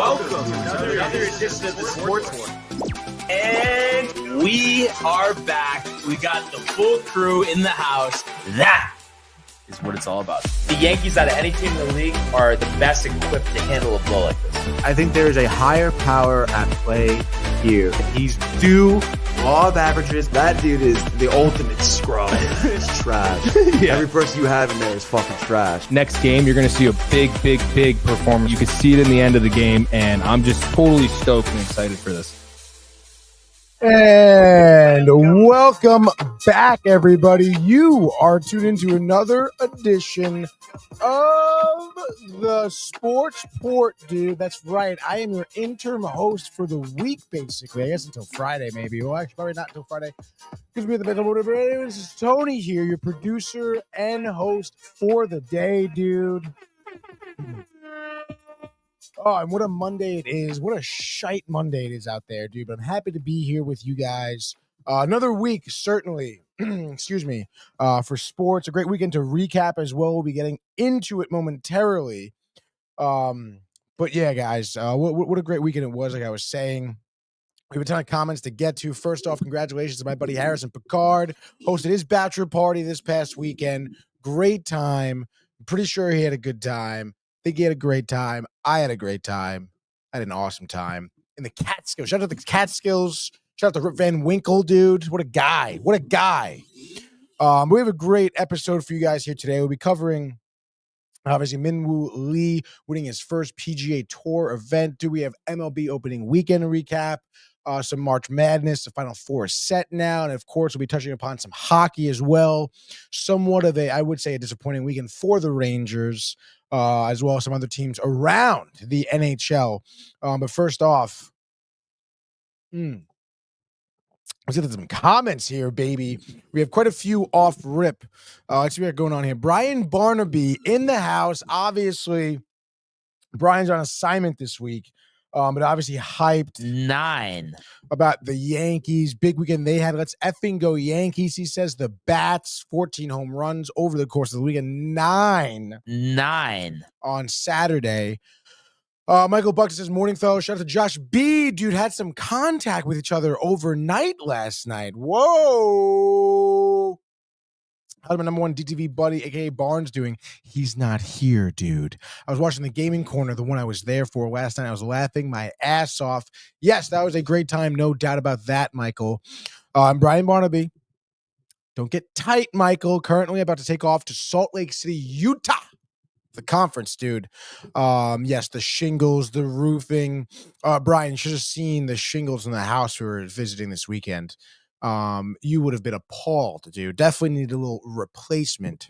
welcome to another edition of the SportSport. And we are back. We got the full crew in the house. That is what it's all about. The Yankees, out of any team in the league, are the best equipped to handle a blow like this. I think there is a higher power at play here. He's due law of averages. That dude is the ultimate scrub. It's trash. Yeah. Every person you have in there is fucking trash. Next game, you're going to see a big performance. You can see it in the end of the game, and I'm just totally stoked and excited for this. And welcome back, everybody. You are tuned into another edition of the SportSport, dude. That's right. I am your interim host for the week, basically. I guess until Friday, maybe. Well, actually, probably not until Friday, because we're the best of whatever. This is Tony here, your producer and host for the day, dude. Oh, and what a Monday it is. What a shite Monday it is out there, dude. But I'm happy to be here with you guys. Another week, certainly, excuse me, for sports. A great weekend to recap as well. We'll be getting into it momentarily. But yeah, guys, what a great weekend it was, like I was saying. We have a ton of comments to get to. First off, congratulations to my buddy Harrison Picard. Hosted his bachelor party this past weekend. Great time. I'm pretty sure he had a good time. I think he had a great time. I had a great time. I had an awesome time. In the Catskills. Shout out to the Catskills. Shout out to Rip Van Winkle, dude. What a guy. What a guy. We have a great episode for you guys here today. We'll be covering, obviously, Min-Woo Lee winning his first PGA Tour event. Do we have MLB opening weekend recap? Some March Madness. The Final Four is set now. And, of course, we'll be touching upon some hockey as well. Somewhat of I would say, a disappointing weekend for the Rangers. As well as some other teams around the NHL. But first off, let's get to some comments here, baby. We have quite a few off rip. Let's see what's going on here. Brian Barnaby in the house. Obviously, Brian's on assignment this week. But obviously hyped 9 about the Yankees. Big weekend they had. Let's effing go Yankees. He says the Bats, 14 home runs over the course of the weekend. 9 on Saturday. Michael Buck says, morning, fellas. Shout out to Josh B. Dude, had some contact with each other overnight last night. Whoa. How's my number one DTV buddy, a.k.a. Barnes, doing? He's not here, dude. I was watching the Gaming Corner, the one I was there for last night. I was laughing my ass off. Yes, that was a great time. No doubt about that, Michael. I'm Brian Barnaby. Don't get tight, Michael. Currently about to take off to Salt Lake City, Utah. The conference, dude. Yes, the shingles, the roofing. Brian, you should have seen the shingles in the house we were visiting this weekend. You would have been appalled, dude. Definitely need a little replacement.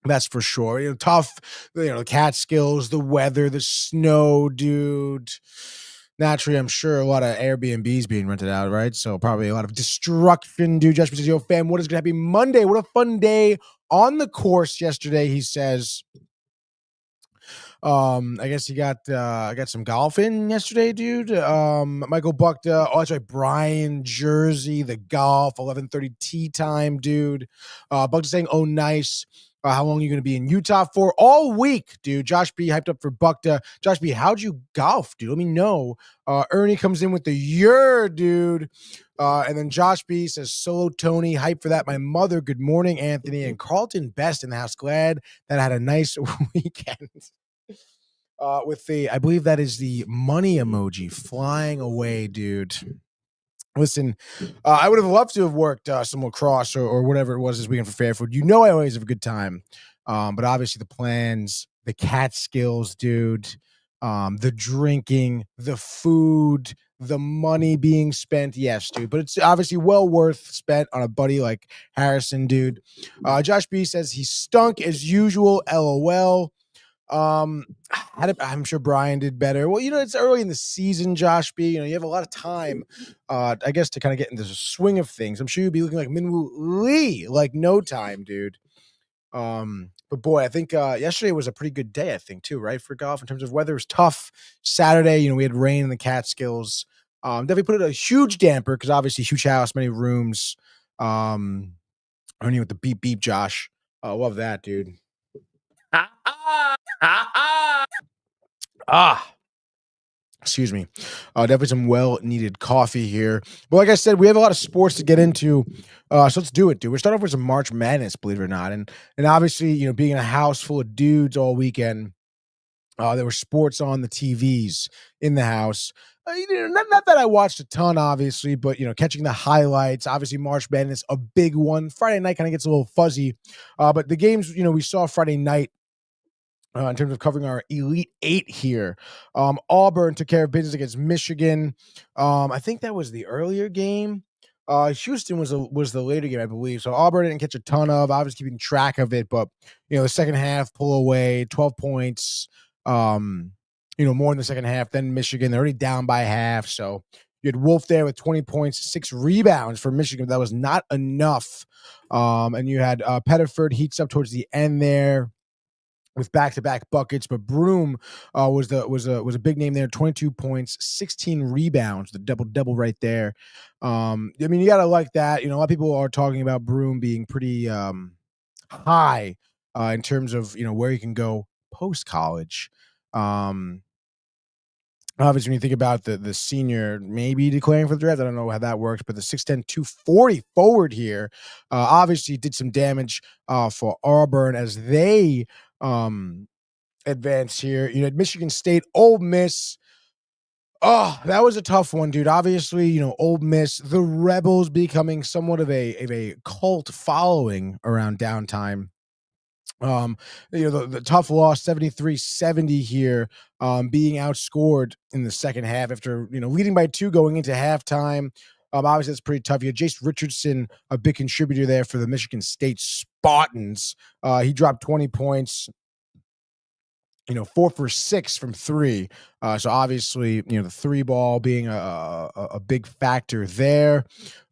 That's for sure. Tough, the Catskills, the weather, the snow, dude. Naturally, I'm sure a lot of Airbnbs being rented out, right? So probably a lot of destruction, dude. Josh says, yo, fam, what is going to be Monday? What a fun day on the course yesterday, he says. I guess I got some golf in yesterday, dude. Michael Buck, that's right, Brian, Jersey, the golf, 11:30 tee time, dude. Buck is saying, oh, nice. How long are you going to be in Utah for? All week, dude. Josh B hyped up for Buckta. Josh B, how'd you golf, dude? Let me know. Ernie comes in with the dude. And then Josh B says, solo Tony, hype for that. My mother, good morning, Anthony. And Carlton Best in the house. Glad that I had a nice weekend. With I believe that is the money emoji flying away, dude. Listen, I would have loved to have worked some lacrosse or whatever it was this weekend for Fairfield. I always have a good time. But obviously the plans, the Catskills, dude, the drinking, the food, the money being spent. Yes, dude. But it's obviously well worth spent on a buddy like Harrison, dude. Josh B says he stunk as usual. LOL. I'm sure Brian did better. Well, it's early in the season, Josh B. You have a lot of time, I guess, to kind of get into the swing of things. I'm sure you'll be looking like Min-Woo Lee, like no time, dude. But boy, I think yesterday was a pretty good day, I think, too, right, for golf in terms of weather. It was tough. Saturday, we had rain in the Catskills. Definitely put it a huge damper because obviously huge house, many rooms. Ernie with the beep beep, Josh. Love that, dude. Excuse me. Definitely some well-needed coffee here. But like I said, we have a lot of sports to get into. So let's do it, dude. We're starting off with some March Madness, believe it or not. And obviously, being in a house full of dudes all weekend, there were sports on the TVs in the house. Not that I watched a ton, obviously, but catching the highlights. Obviously, March Madness, a big one. Friday night kind of gets a little fuzzy, but the games we saw Friday night. In terms of covering our Elite Eight here, Auburn took care of business against Michigan. I think that was the earlier game. Houston was the later game, I believe. So Auburn didn't catch a ton of. I was keeping track of it, but the second half pull away, 12 points. More in the second half than Michigan. They're already down by half. So you had Wolf there with 20 points, 6 rebounds for Michigan. But that was not enough. And you had Pettiford heats up towards the end there with back-to-back buckets, but Broom was a big name there. 22 points, 16 rebounds, the double right there. You gotta like that. A lot of people are talking about Broom being pretty high in terms of where he can go post college. Obviously, when you think about the senior maybe declaring for the draft, I don't know how that works, but the 6'10", 240 forward here obviously did some damage for Auburn as they advance here. Michigan State, Ole Miss. Oh, that was a tough one, dude. Obviously, Ole Miss, the Rebels becoming somewhat of a cult following around Downtime. The tough loss, 73-70 here, being outscored in the second half after, leading by 2 going into halftime. Obviously, that's pretty tough. You had Jace Richardson, a big contributor there for the Michigan State Spartans. He dropped 20 points, 4 for 6 from 3. So obviously, the 3 ball being a big factor there.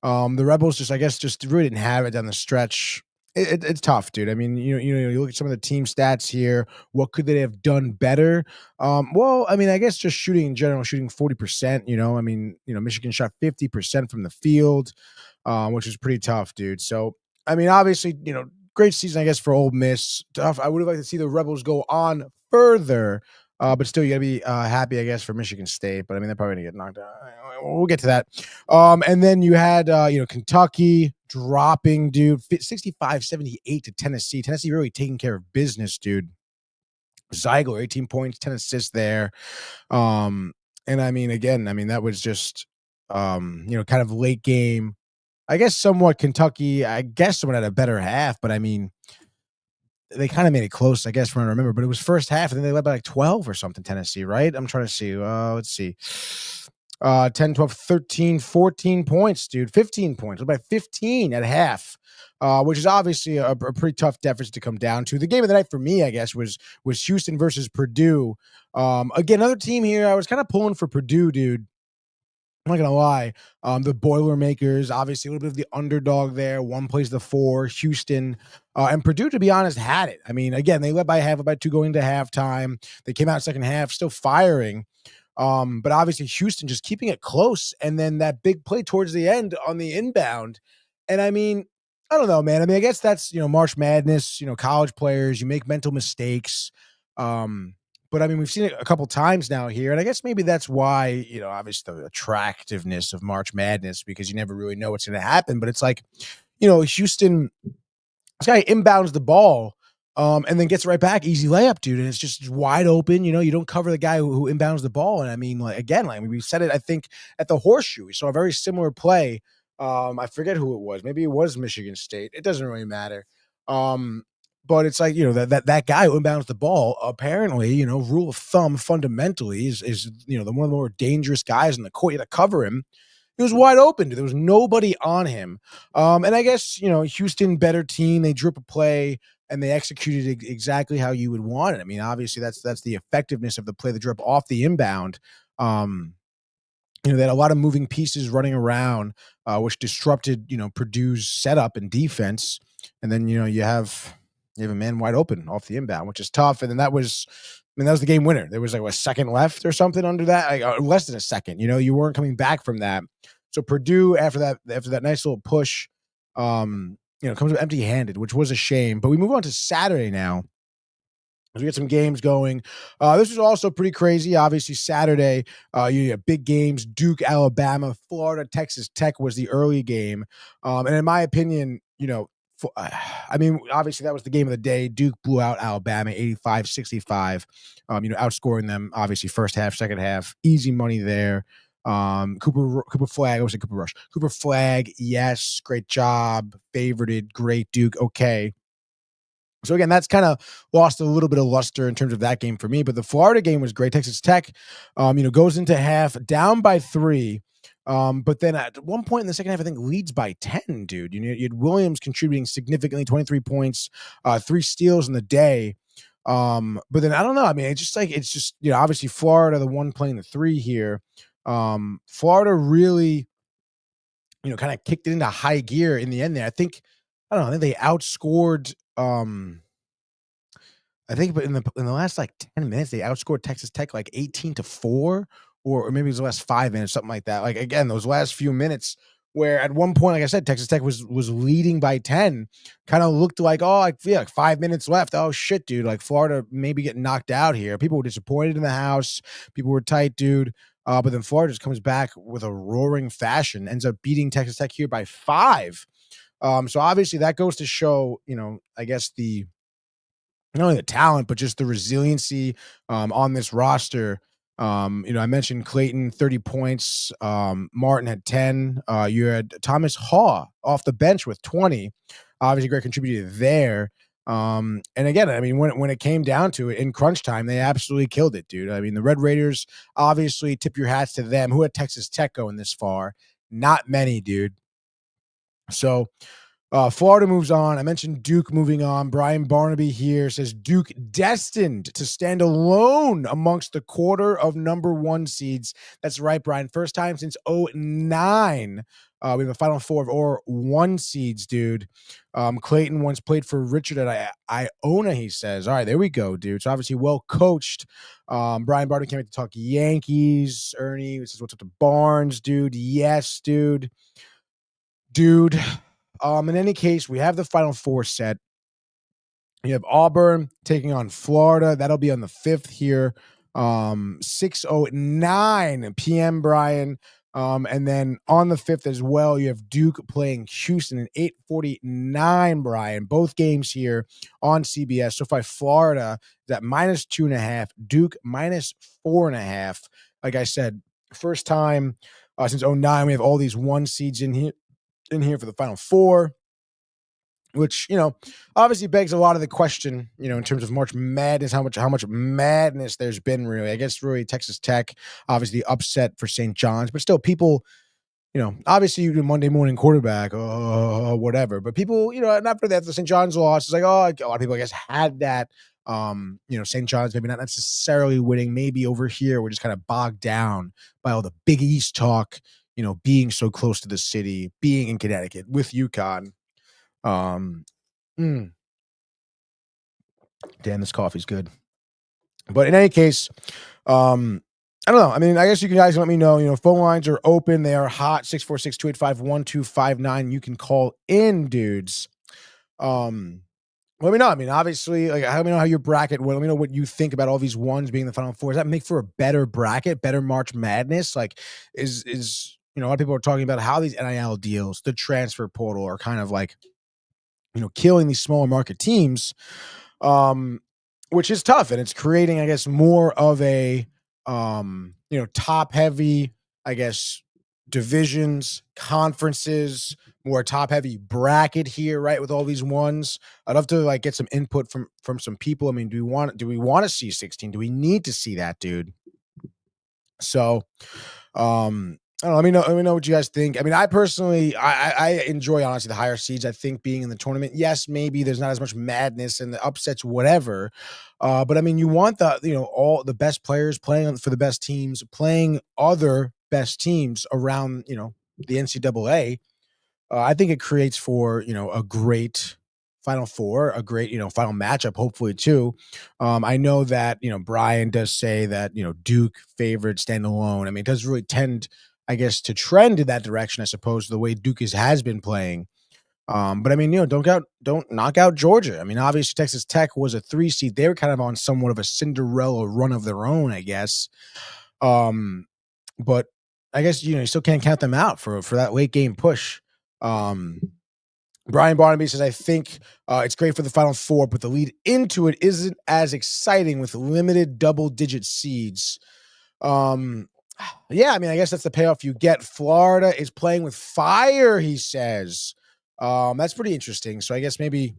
The Rebels just really didn't have it down the stretch. It's tough, dude. You look at some of the team stats here. What could they have done better? I guess just shooting in general, shooting 40%. Michigan shot 50% from the field, which is pretty tough, dude. So, obviously, great season, I guess, for Ole Miss. Tough. I would have liked to see the Rebels go on further, but still, you got to be happy, I guess, for Michigan State. But they're probably going to get knocked out. We'll get to that. And then you had, Kentucky dropping, dude, 65-78 to Tennessee. Tennessee really taking care of business, dude. Ziegler, 18 points, 10 assists there. And that was just, kind of late game. I guess somewhat Kentucky, someone had a better half, but they kind of made it close, I guess, from what I remember. But it was first half, and then they led by like 12 or something, Tennessee, right? I'm trying to see. Let's see. 10, 12, 13, 14 points, dude. 15 points. By 15 at half, which is obviously a pretty tough deficit to come down to. The game of the night for me, I guess, was Houston versus Purdue. Again, another team here. I was kind of pulling for Purdue, dude. I'm not going to lie. The Boilermakers, obviously a little bit of the underdog there. One plays the 4, Houston. And Purdue, to be honest, had it. Again, they led by half, by 2 going into halftime. They came out second half, still firing. But obviously Houston just keeping it close. And then that big play towards the end on the inbound. And I don't know, man. I guess that's, March Madness, college players, you make mental mistakes. But we've seen it a couple times now here. And I guess maybe that's why, obviously the attractiveness of March Madness, because you never really know what's going to happen. But it's like, Houston, this guy inbounds the ball. And then gets right back, easy layup, dude, and it's just wide open. You don't cover the guy who inbounds the ball. And we said it, I think, at the Horseshoe. We saw a very similar play. I forget who it was. Maybe it was Michigan State. It doesn't really matter. But it's like, that guy who inbounds the ball, apparently, rule of thumb fundamentally is one of the more dangerous guys in the court. You got to cover him. He was wide open. There was nobody on him. And I guess, Houston, better team. They drew up a play and they executed exactly how you would want it. Obviously that's the effectiveness of the play, the drip off the inbound. They had a lot of moving pieces running around, which disrupted, Purdue's setup and defense. And then, you have a man wide open off the inbound, which is tough. And then that was the game winner. There was like a second left or something under that, less than a second. You weren't coming back from that. So Purdue, after that nice little push, comes up empty-handed, which was a shame. But we move on to Saturday now. We get some games going. This was also pretty crazy. Obviously, Saturday, you have big games. Duke, Alabama, Florida, Texas Tech was the early game. And in my opinion, obviously that was the game of the day. Duke blew out Alabama 85-65, outscoring them, obviously, first half, second half. Easy money there. Cooper Flag, I was saying Cooper Rush. Cooper Flag, yes, great job. Favorited, great Duke, okay. So again, that's kind of lost a little bit of luster in terms of that game for me. But the Florida game was great. Texas Tech, goes into half down by 3. But then at one point in the second half, I think leads by 10, dude. You had Williams contributing significantly, 23 points, 3 steals in the day. But then I don't know. I mean, it's just obviously Florida, the one playing the 3 here. Florida really, kind of kicked it into high gear in the end there. I think they outscored. I think, but in the last like 10 minutes, they outscored Texas Tech like 18-4, or maybe it was the last 5 minutes, something like that. Like again, those last few minutes, where at one point, like I said, Texas Tech was leading by 10, kind of looked like, like 5 minutes left. Oh shit, dude! Like Florida maybe getting knocked out here. People were disappointed in the house. People were tight, dude. But then Florida just comes back with a roaring fashion, ends up beating Texas Tech here by 5. So obviously that goes to show, I guess not only the talent, but just the resiliency on this roster. I mentioned Clayton, 30 points. Martin had 10. You had Thomas Haw off the bench with 20. Obviously, great contributor there. And again, I mean, when it came down to it in crunch time, they absolutely killed it, dude. I mean, the Red Raiders, obviously, tip your hats to them. Who had Texas Tech going this far? Not many, dude. So Florida moves on. I mentioned Duke moving on. Brian Barnaby here says Duke destined to stand alone amongst the quarter of number 1 seeds. That's right, Brian. First time since 2009. We have a Final Four or 1 seeds, dude. Clayton once played for Richard at Iona, he says. All right, there we go, dude. So obviously well coached. Brian Barnaby came to talk Yankees. Ernie says, what's up to Barnes, dude? Yes, dude. Dude. In any case, we have the Final Four set. You have Auburn taking on Florida. That'll be on the 5th here. 6:09 p.m., Brian. And then on the 5th as well, you have Duke playing Houston at 8:49, Brian. Both games here on CBS. So far, Florida is at -2.5. Duke -4.5. Like I said, first time since 2009, we have all these 1 seeds in here for the Final Four, which, obviously begs a lot of the question, in terms of March Madness, how much madness there's been, really. I guess really Texas Tech, obviously upset for St. John's, but still people, obviously you do Monday morning quarterback, whatever, but people, not for that, the St. John's loss, it's like, a lot of people, I guess, had that, St. John's maybe not necessarily winning, maybe over here we're just kind of bogged down by all the Big East talk, being so close to the city, being in Connecticut with UConn. Damn, this coffee's good. But in any case, I don't know. I mean, I guess you guys let me know. Phone lines are open. They are hot. 646-285-1259. You can call in, dudes. Let me know. I mean, obviously, let me know how your bracket went. Let me know what you think about all these ones being the Final Four. Does that make for a better bracket, better March Madness? Like, is a lot of people are talking about how these NIL deals, the transfer portal, are kind of like, killing these smaller market teams, which is tough. And it's creating, I guess, more of a, top heavy, I guess, divisions, conferences, more top heavy bracket here, right? With all these ones, I'd love to get some input from some people. I mean, do we want to see 16? Do we need to see that, dude? So, I don't know. Let me know what you guys think. I mean, I personally, I enjoy, honestly, the higher seeds. I think being in the tournament, yes, maybe there's not as much madness and the upsets, whatever. But I mean, you want all the best players playing for the best teams, playing other best teams around, the NCAA. I think it creates for, a great Final Four, a great, final matchup, hopefully too. I know that, Brian does say that, Duke favored standalone. I mean, it does really tend, I guess, to trend in that direction, I suppose, the way Duke has been playing. But I mean, don't knock out Georgia. I mean, obviously Texas Tech was a 3 seed. They were kind of on somewhat of a Cinderella run of their own, I guess. But I guess you still can't count them out for that late game push. Brian Barnaby says, I think it's great for the Final Four, but the lead into it isn't as exciting with limited double-digit seeds. Yeah, I mean, I guess that's the payoff you get. Florida is playing with fire, he says. That's pretty interesting. So I guess maybe,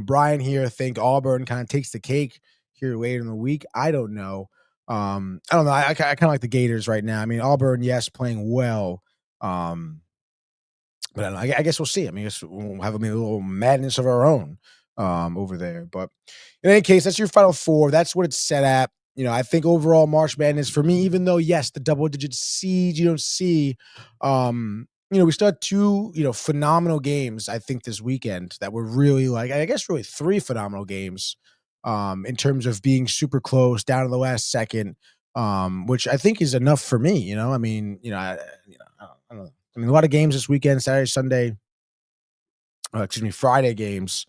Brian here think Auburn kind of takes the cake here later in the week. I don't know. I don't know. I kind of like the Gators right now. I mean, Auburn, yes, playing well. But I don't know. I guess we'll see. I mean, I guess we'll have a little madness of our own over there. But in any case, that's your Final Four. That's what it's set at. I think overall March Madness for me, even though, yes, the double-digit seeds you don't see, we still had 2, phenomenal games, I think, this weekend that were really I guess really 3 phenomenal games in terms of being super close down to the last second, which I think is enough for me. I mean, I don't know. I mean, a lot of games this weekend, Saturday, Sunday, Friday games.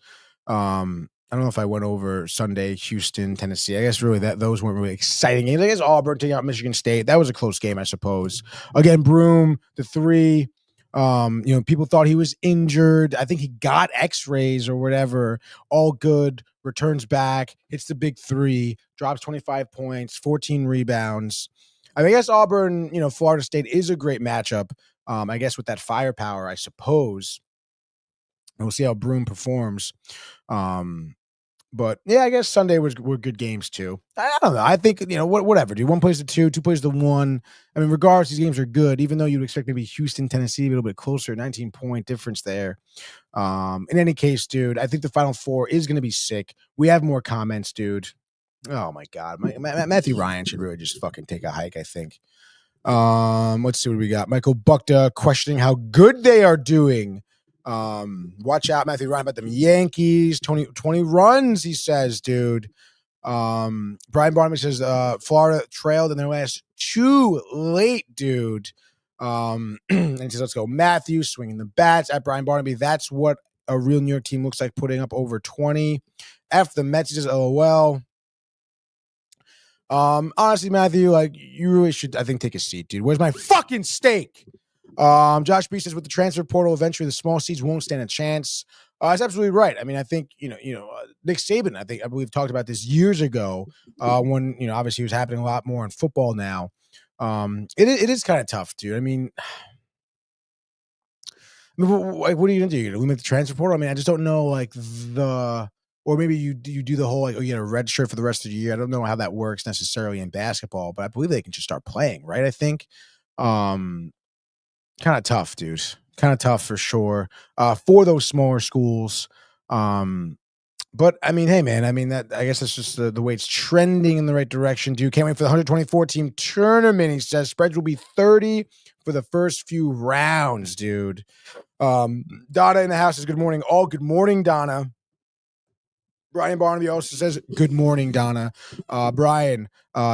I don't know if I went over Sunday, Houston, Tennessee. I guess really those weren't really exciting games. I guess Auburn taking out Michigan State. That was a close game, I suppose. Again, Broom, the 3. People thought he was injured. I think he got x-rays or whatever. All good. Returns back. Hits the big 3. Drops 25 points, 14 rebounds. I mean, I guess Auburn, Florida State is a great matchup. I guess with that firepower, I suppose. And we'll see how Broom performs. But yeah, I guess Sunday were good games too. I don't know. I think, whatever, dude. 1 plays to 2, 2 plays to 1. I mean, regardless, these games are good, even though you'd expect maybe Houston, Tennessee, a little bit closer, 19-point difference there. In any case, dude, I think the Final Four is going to be sick. We have more comments, dude. Oh my God. Matthew Ryan should really just fucking take a hike, I think. Let's see what we got. Michael Buckta questioning how good they are doing. Watch out, Matthew Ryan, about them Yankees. 20 runs, he says, dude. Brian Barnum says Florida trailed in their last 2 late, dude. And he says, let's go. Matthew swinging the bats at Brian Barnaby. That's what a real New York team looks like, putting up over 20. After the Mets, he says, LOL. Honestly, Matthew, you really should, I think, take a seat, dude. Where's my fucking steak? Josh B says with the transfer portal, eventually the small seeds won't stand a chance. That's absolutely right. I mean, I think, Nick Saban, I believe talked about this years ago, when, obviously it was happening a lot more in football now. It is kind of tough, dude. I mean, what are you going to do? You're going to limit the transfer portal? I mean, I just don't know, or maybe you do the whole, you get a red shirt for the rest of the year. I don't know how that works necessarily in basketball, but I believe they can just start playing, right? I think, kind of tough, dude. Kind of tough for sure for those smaller schools. But I mean, hey, man, I guess that's just the way it's trending in the right direction, dude. Can't wait for the 124 team tournament. He says spreads will be 30 for the first few rounds, dude. Donna in the house says good morning. All good morning, Donna. Brian Barnaby also says, good morning, Donna. Brian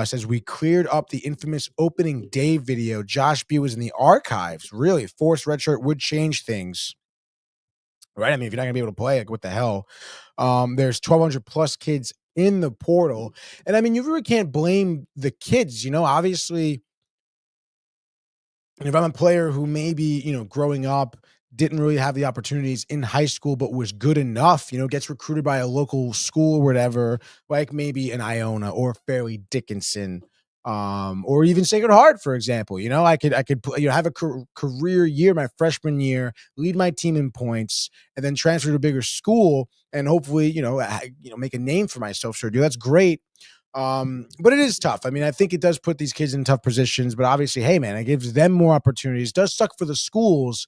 says, we cleared up the infamous opening day video. Josh B was in the archives. Really, forced redshirt would change things. Right? I mean, if you're not going to be able to play, what the hell? There's 1,200 plus kids in the portal. And I mean, you really can't blame the kids, obviously. If I'm a player who maybe, growing up, didn't really have the opportunities in high school, but was good enough, gets recruited by a local school or whatever, like maybe an Iona or Fairleigh Dickinson, or even Sacred Heart, for example. I could have a career year, my freshman year, lead my team in points, and then transfer to a bigger school and hopefully, make a name for myself. Sure, dude, that's great. But it is tough. I mean, I think it does put these kids in tough positions, but obviously, hey, man, it gives them more opportunities. It does suck for the schools,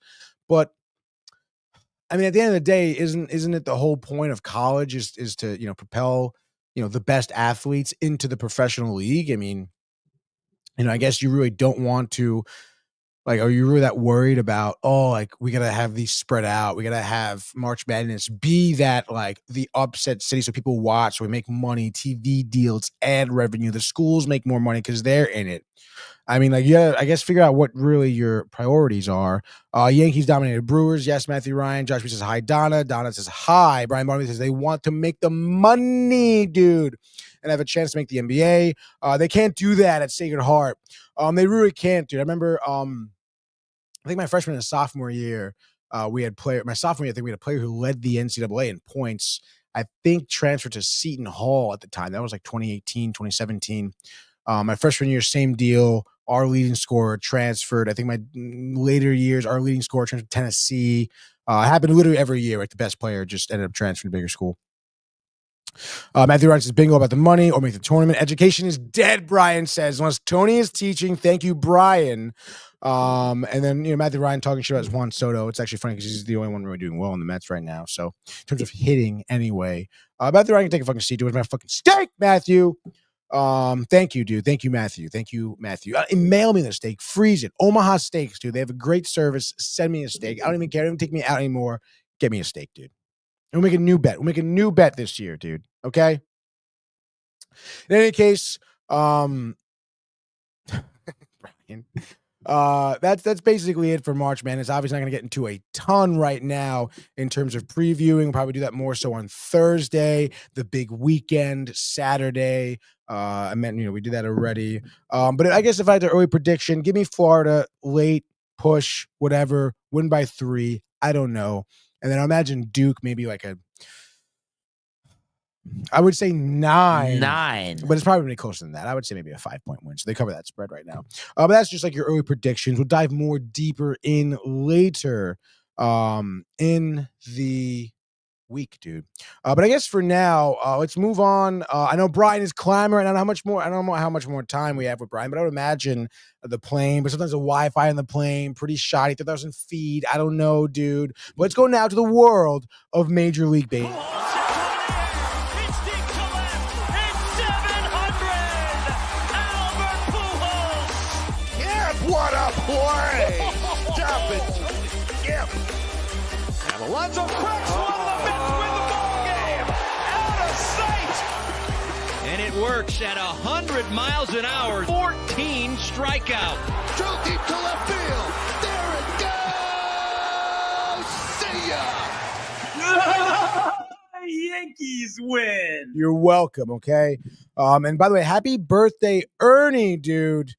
but I mean, at the end of the day, isn't it the whole point of college is to, propel, the best athletes into the professional league? I mean, I guess you really don't want to Like, are you really that worried about, oh, like, we got to have these spread out. We got to have March Madness be that, like, the upset city so people watch, so we make money, TV deals, ad revenue. The schools make more money because they're in it. I mean, like, yeah, I guess figure out what really your priorities are. Yankees dominated Brewers. Yes, Matthew Ryan. Josh B says hi, Donna. Donna says hi. Brian Barney says they want to make the money, dude, and have a chance to make the NBA. They can't do that at Sacred Heart. They really can't, dude. I remember, I think my freshman and sophomore year, we had my sophomore year, I think we had a player who led the NCAA in points. I think transferred to Seton Hall at the time. That was like 2018, 2017. My freshman year, same deal. Our leading scorer transferred. I think my later years, our leading scorer transferred to Tennessee. Happened literally every year. Like the best player just ended up transferring to bigger school. Matthew Ryan says bingo about the money or make the tournament. Education is dead, Brian says. Unless Tony is teaching. Thank you, Brian. And then, Matthew Ryan talking shit about Juan Soto. It's actually funny because he's the only one really doing well in the Mets right now. So in terms of hitting anyway, Matthew Ryan can take a fucking seat. Do it with my fucking steak, Matthew. Thank you, dude. Thank you, Matthew. Mail me the steak. Freeze it. Omaha Steaks, dude. They have a great service. Send me a steak. I don't even care. Don't even take me out anymore. Get me a steak, dude. And we'll make a new bet. We'll make a new bet this year, dude. Okay? In any case, Brian, that's basically it for March Madness. Obviously not going to get into a ton right now in terms of previewing. We'll probably do that more so on Thursday, the big weekend, Saturday. I meant, we did that already. But I guess if I had an early prediction, give me Florida, late, push, whatever, win by 3. I don't know. And then I imagine Duke maybe like I would say 9. But it's probably closer than that. I would say maybe a 5-point win. So they cover that spread right now. But that's just like your early predictions. We'll dive more deeper in later in the week, dude. But I guess for now, let's move on. I know Brian is clamoring. I don't know how much more time we have with Brian, but I would imagine the plane, but sometimes the Wi-Fi on the plane, pretty shoddy, 3,000 feet. I don't know, dude. But let's go now to the world of Major League Baseball. What a play! Drop it. Yep. And Alonso cracks one. The Mets win the ball game. Out of sight. And it works at 100 miles an hour. 14 strikeout. Drove deep to left field. There it goes. See ya. Yankees win. You're welcome, okay? And by the way, happy birthday, Ernie, dude.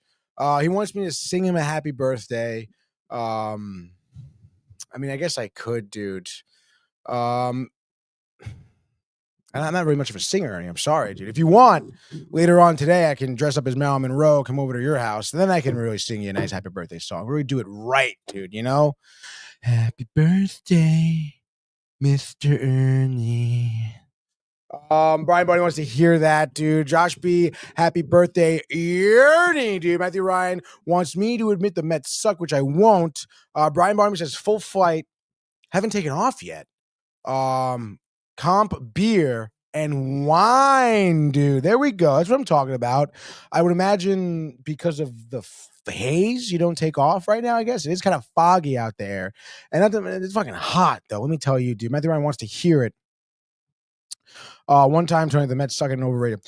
He wants me to sing him a happy birthday. I mean, I guess I could, dude. And I'm not really much of a singer, Ernie. I'm sorry, dude. If you want, later on today, I can dress up as Marilyn Monroe, come over to your house, and then I can really sing you a nice happy birthday song. Really do it right, dude, Happy birthday, Mr. Ernie. Brian Barney wants to hear that, dude. Josh B, happy birthday, Ernie, dude. Matthew Ryan wants me to admit the Mets suck, which I won't. Brian Barney says full flight, haven't taken off yet. Comp beer and wine, dude. There we go. That's what I'm talking about. I would imagine because of the haze, you don't take off right now, I guess. It is kind of foggy out there. And it's fucking hot, though. Let me tell you, dude. Matthew Ryan wants to hear it. One time, Tony, the Mets suck and overrated.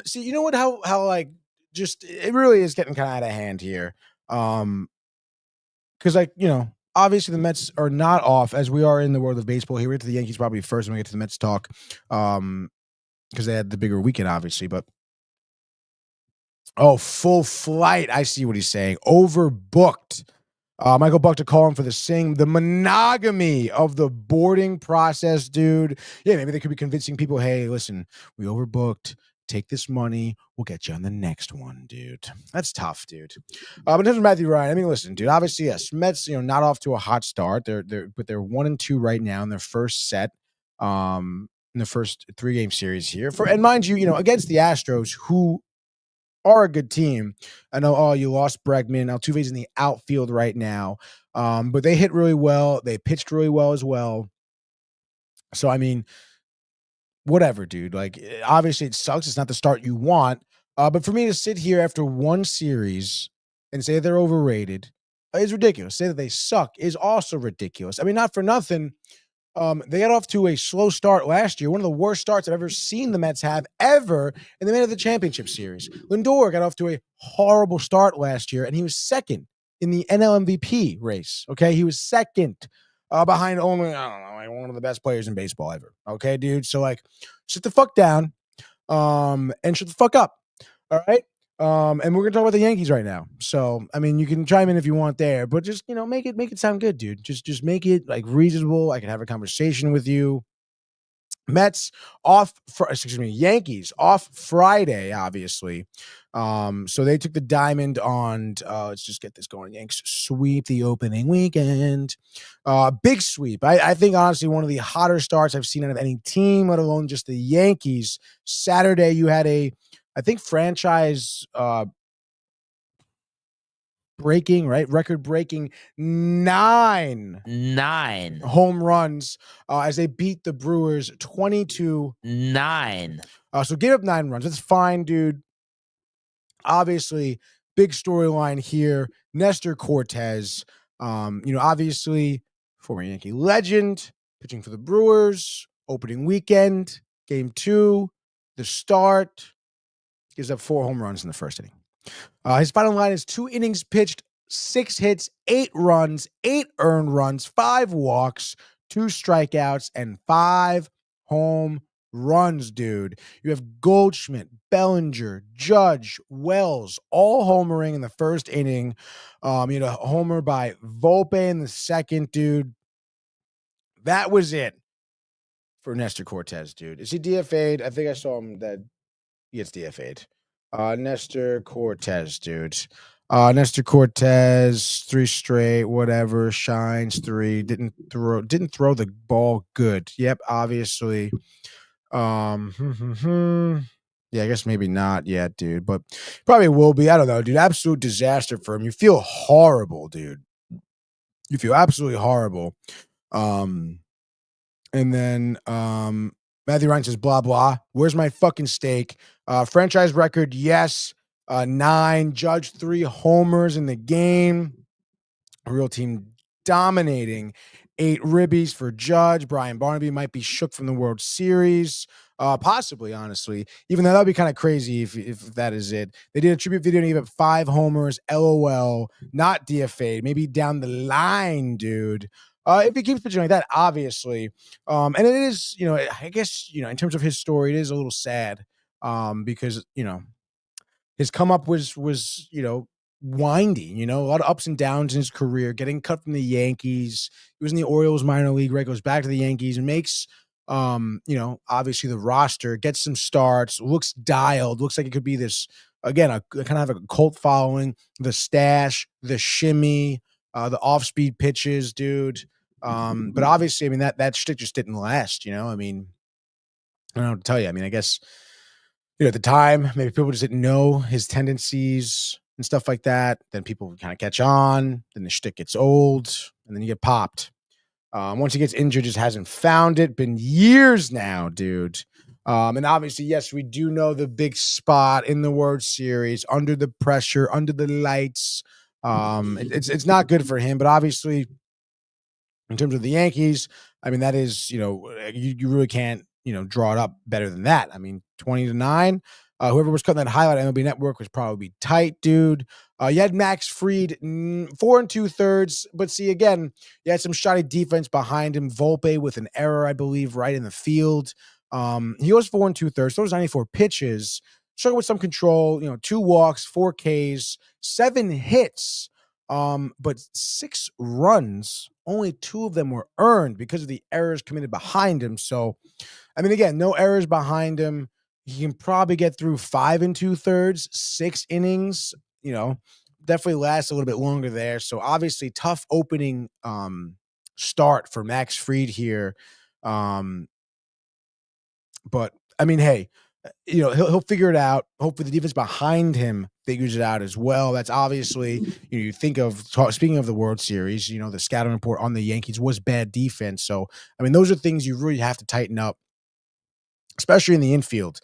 See, you know what? How like just it really is getting kind of out of hand here. Because obviously the Mets are not off as we are in the world of baseball. Here we get to the Yankees probably first when we get to the Mets talk, because they had the bigger weekend, obviously. But full flight. I see what he's saying. Overbooked. Michael Buck to call him for the monogamy of the boarding process, dude. Yeah, maybe they could be convincing people, hey, listen, we overbooked. Take this money. We'll get you on the next one, dude. That's tough, dude. But in terms of Matthew Ryan, I mean, listen, dude, obviously, yes, Mets, not off to a hot start. They're 1-2 right now in their first set, in the first 3-game series here. And mind you, against the Astros, who are a good team. I know, you lost Bregman. Altuve's in the outfield right now. But they hit really well. They pitched really well as well. So, I mean, whatever, dude. Like, obviously it sucks. It's not the start you want. But for me to sit here after one series and say they're overrated is ridiculous. Say that they suck is also ridiculous. I mean, not for nothing. They got off to a slow start last year, one of the worst starts I've ever seen the Mets have ever, and they made it the championship series. Lindor got off to a horrible start last year, and he was second in the NL MVP race. Okay, he was second behind only, I don't know, like one of the best players in baseball ever. Okay, dude. So like, sit the fuck down, and shut the fuck up. All right. And we're gonna talk about the Yankees right now. So, I mean, you can chime in if you want there, but just, make it sound good, dude. Just make it like reasonable. I can have a conversation with you. Yankees off Friday, obviously. So they took the diamond on, let's just get this going. Yanks sweep the opening weekend. Big sweep. I think, honestly, one of the hotter starts I've seen out of any team, let alone just the Yankees. Saturday, you had I think franchise record-breaking 9 home runs as they beat the Brewers 22-9. So gave up 9 runs. That's fine, dude. Obviously, big storyline here. Nestor Cortez, obviously former Yankee legend, pitching for the Brewers, opening weekend, game 2, the start. Gives up 4 home runs in the first inning. His final line is 2 innings pitched, 6 hits, 8 runs, 8 earned runs, 5 walks, 2 strikeouts, and 5 home runs, dude. You have Goldschmidt, Bellinger, Judge, Wells, all homering in the first inning. You had a homer by Volpe in the second, dude. That was it for Nestor Cortez, dude. Is he DFA'd? I think I saw him that he gets DFA'd. Nestor Cortez, dude. Nestor Cortez, 3 straight, whatever, shines 3, didn't throw the ball good. Yep, obviously. Yeah, I guess maybe not yet, dude, but probably will be. I don't know, dude. Absolute disaster for him. You feel horrible, dude. You feel absolutely horrible. And then Matthew Ryan says, blah, blah. Where's my fucking steak? Franchise record, yes. 9. Judge 3 homers in the game. Real team dominating. 8 ribbies for Judge. Brian Barnaby might be shook from the World Series. Possibly, honestly. Even though that would be kind of crazy if that is it. They did a tribute video and he gave up 5 homers. LOL. Not DFA'd. Maybe down the line, dude. If he keeps pitching like that, obviously. And it is, I guess, in terms of his story, it is a little sad because, his come up was windy, a lot of ups and downs in his career, getting cut from the Yankees. He was in the Orioles minor league, right? Goes back to the Yankees and makes, obviously the roster, gets some starts, looks dialed, looks like it could be this, again, a kind of a cult following, the stash, the shimmy, the off-speed pitches, dude. But obviously, I mean, that shtick just didn't last, I mean, I don't know what to tell you. I mean, I guess, at the time, maybe people just didn't know his tendencies and stuff like that. Then people kind of catch on. Then the shtick gets old, and then you get popped. Once he gets injured, just hasn't found it. Been years now, dude. And obviously, yes, we do know the big spot in the World Series, under the pressure, under the lights. It's not good for him, but obviously, in terms of the Yankees, I mean, that is, you really can't, draw it up better than that. I mean, 20-9. Whoever was cutting that highlight on MLB Network was probably tight, dude. You had Max Fried, 4 2/3. But see, again, you had some shoddy defense behind him. Volpe with an error, I believe, right in the field. He goes 4 2/3. Those 94 pitches. Struggled with some control, 2 walks, 4 Ks, 7 hits. But 6 runs, only 2 of them were earned because of the errors committed behind him. So, I mean, again, no errors behind him. He can probably get through 5 2/3, 6 innings, definitely lasts a little bit longer there. So obviously tough opening start for Max Fried here. But I mean, hey, he'll figure it out. Hopefully the defense behind him figures it out as well. That's obviously, you think of, speaking of the World Series, the scouting report on the Yankees was bad defense. So, I mean, those are things you really have to tighten up, especially in the infield.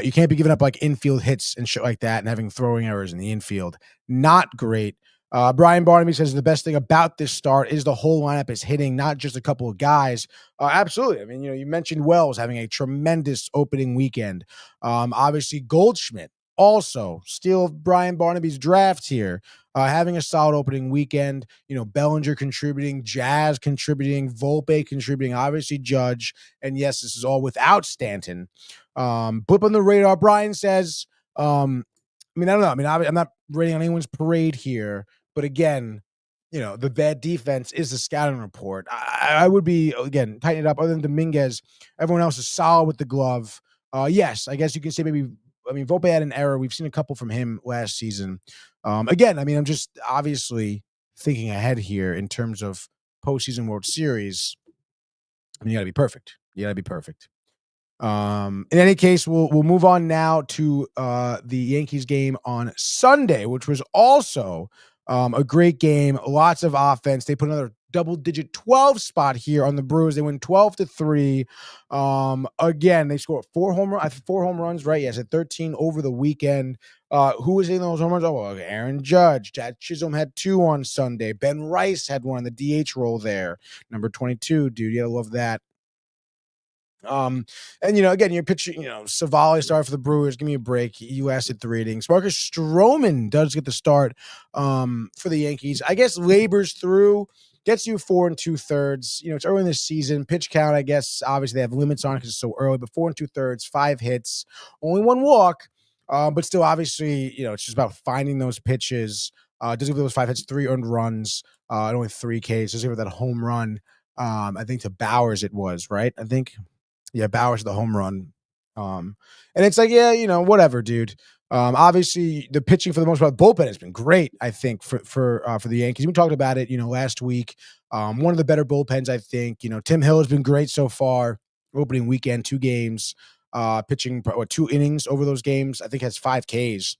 You can't be giving up like infield hits and shit like that and having throwing errors in the infield. Not great. Brian Barnaby says the best thing about this start is the whole lineup is hitting, not just a couple of guys. Absolutely. I mean, you mentioned Wells having a tremendous opening weekend. Obviously, Goldschmidt also steal Brian Barnaby's draft here, having a solid opening weekend. Bellinger contributing, Jazz contributing, Volpe contributing, obviously Judge. And yes, this is all without Stanton. Blip on the radar, Brian says, I don't know. I'm not rating on anyone's parade here. But again, the bad defense is the scouting report. I would be, again, tighten it up. Other than Dominguez, everyone else is solid with the glove. Yes, I guess you can say maybe, Volpe had an error. We've seen a couple from him last season. Again, I'm just obviously thinking ahead here in terms of postseason World Series. You got to be perfect. In any case, we'll move on now to the Yankees game on Sunday, which was also a great game. Lots of offense. They put another double-digit 12 spot here on the Brewers. They win 12-3. Again, they scored 4 home runs, right? Yes, at 13 over the weekend. Who was hitting those home runs? Oh, Aaron Judge. Chad Chisholm had 2 on Sunday. Ben Rice had 1 in the DH role there. Number 22, dude. You gotta love that. And again, you're pitching, Savali started for the Brewers. Give me a break. He lasted 3 innings. Marcus Stroman does get the start for the Yankees. I guess labors through, gets you 4 2/3. It's early in the season. Pitch count, I guess, obviously they have limits on it because it's so early, but 4 2/3, 5 hits, only 1 walk. But still, obviously, it's just about finding those pitches. Does give those 5 hits, 3 earned runs, and only 3 Ks. Does give that home run. I think to Bowers it was, right? I think. Yeah, Bowers the home run. And it's like, whatever, dude. Obviously, the pitching for the most part, the bullpen has been great, I think, for the Yankees. We talked about it, last week. One of the better bullpens, I think. Tim Hill has been great so far. Opening weekend, 2 games, pitching 2 innings over those games. I think has 5 Ks.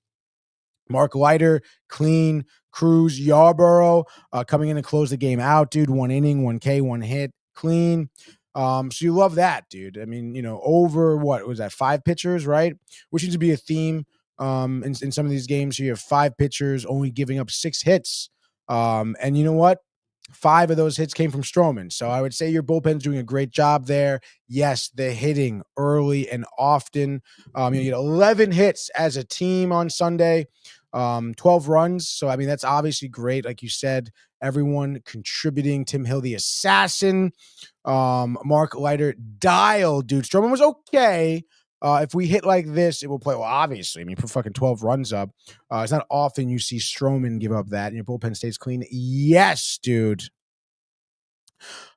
Mark Leiter, clean. Cruz, Yarborough coming in to close the game out, dude. 1 inning, 1 K, 1 hit, clean. So you love that, dude. Over what was that, 5 pitchers, right? Which seems to be a theme in some of these games. So you have 5 pitchers only giving up 6 hits. And you know what? 5 of those hits came from Stroman. So I would say your bullpen's doing a great job there. Yes, the hitting early and often. You get 11 hits as a team on Sunday. 12 runs. So, that's obviously great. Like you said, everyone contributing. Tim Hill, the assassin. Mark Leiter, dialed, dude. Stroman was okay. If we hit like this, it will play. Well, obviously, put fucking 12 runs up. It's not often you see Stroman give up that and your bullpen stays clean. Yes, dude.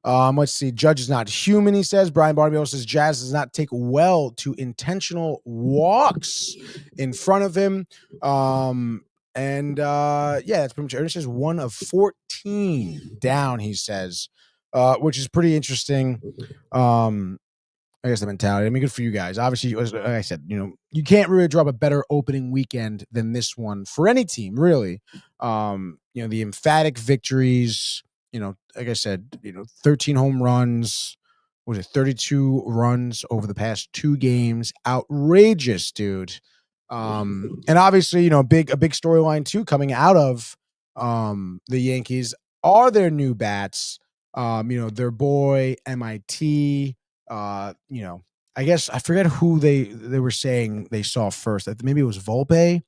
Let's see. Judge is not human, he says. Brian Barnaby also says Jazz does not take well to intentional walks in front of him. That's pretty much it. Ernest says 1 of 14 down, he says, which is pretty interesting. I guess the mentality. Good for you guys. Obviously, like I said, you can't really drop a better opening weekend than this one for any team, really. The emphatic victories. Like I said, 13 home runs. What was it, 32 runs over the past 2 games? Outrageous, dude. And obviously, a big storyline too coming out of the Yankees are their new bats. Their boy MIT. I guess I forget who they were saying they saw first. Maybe it was Volpe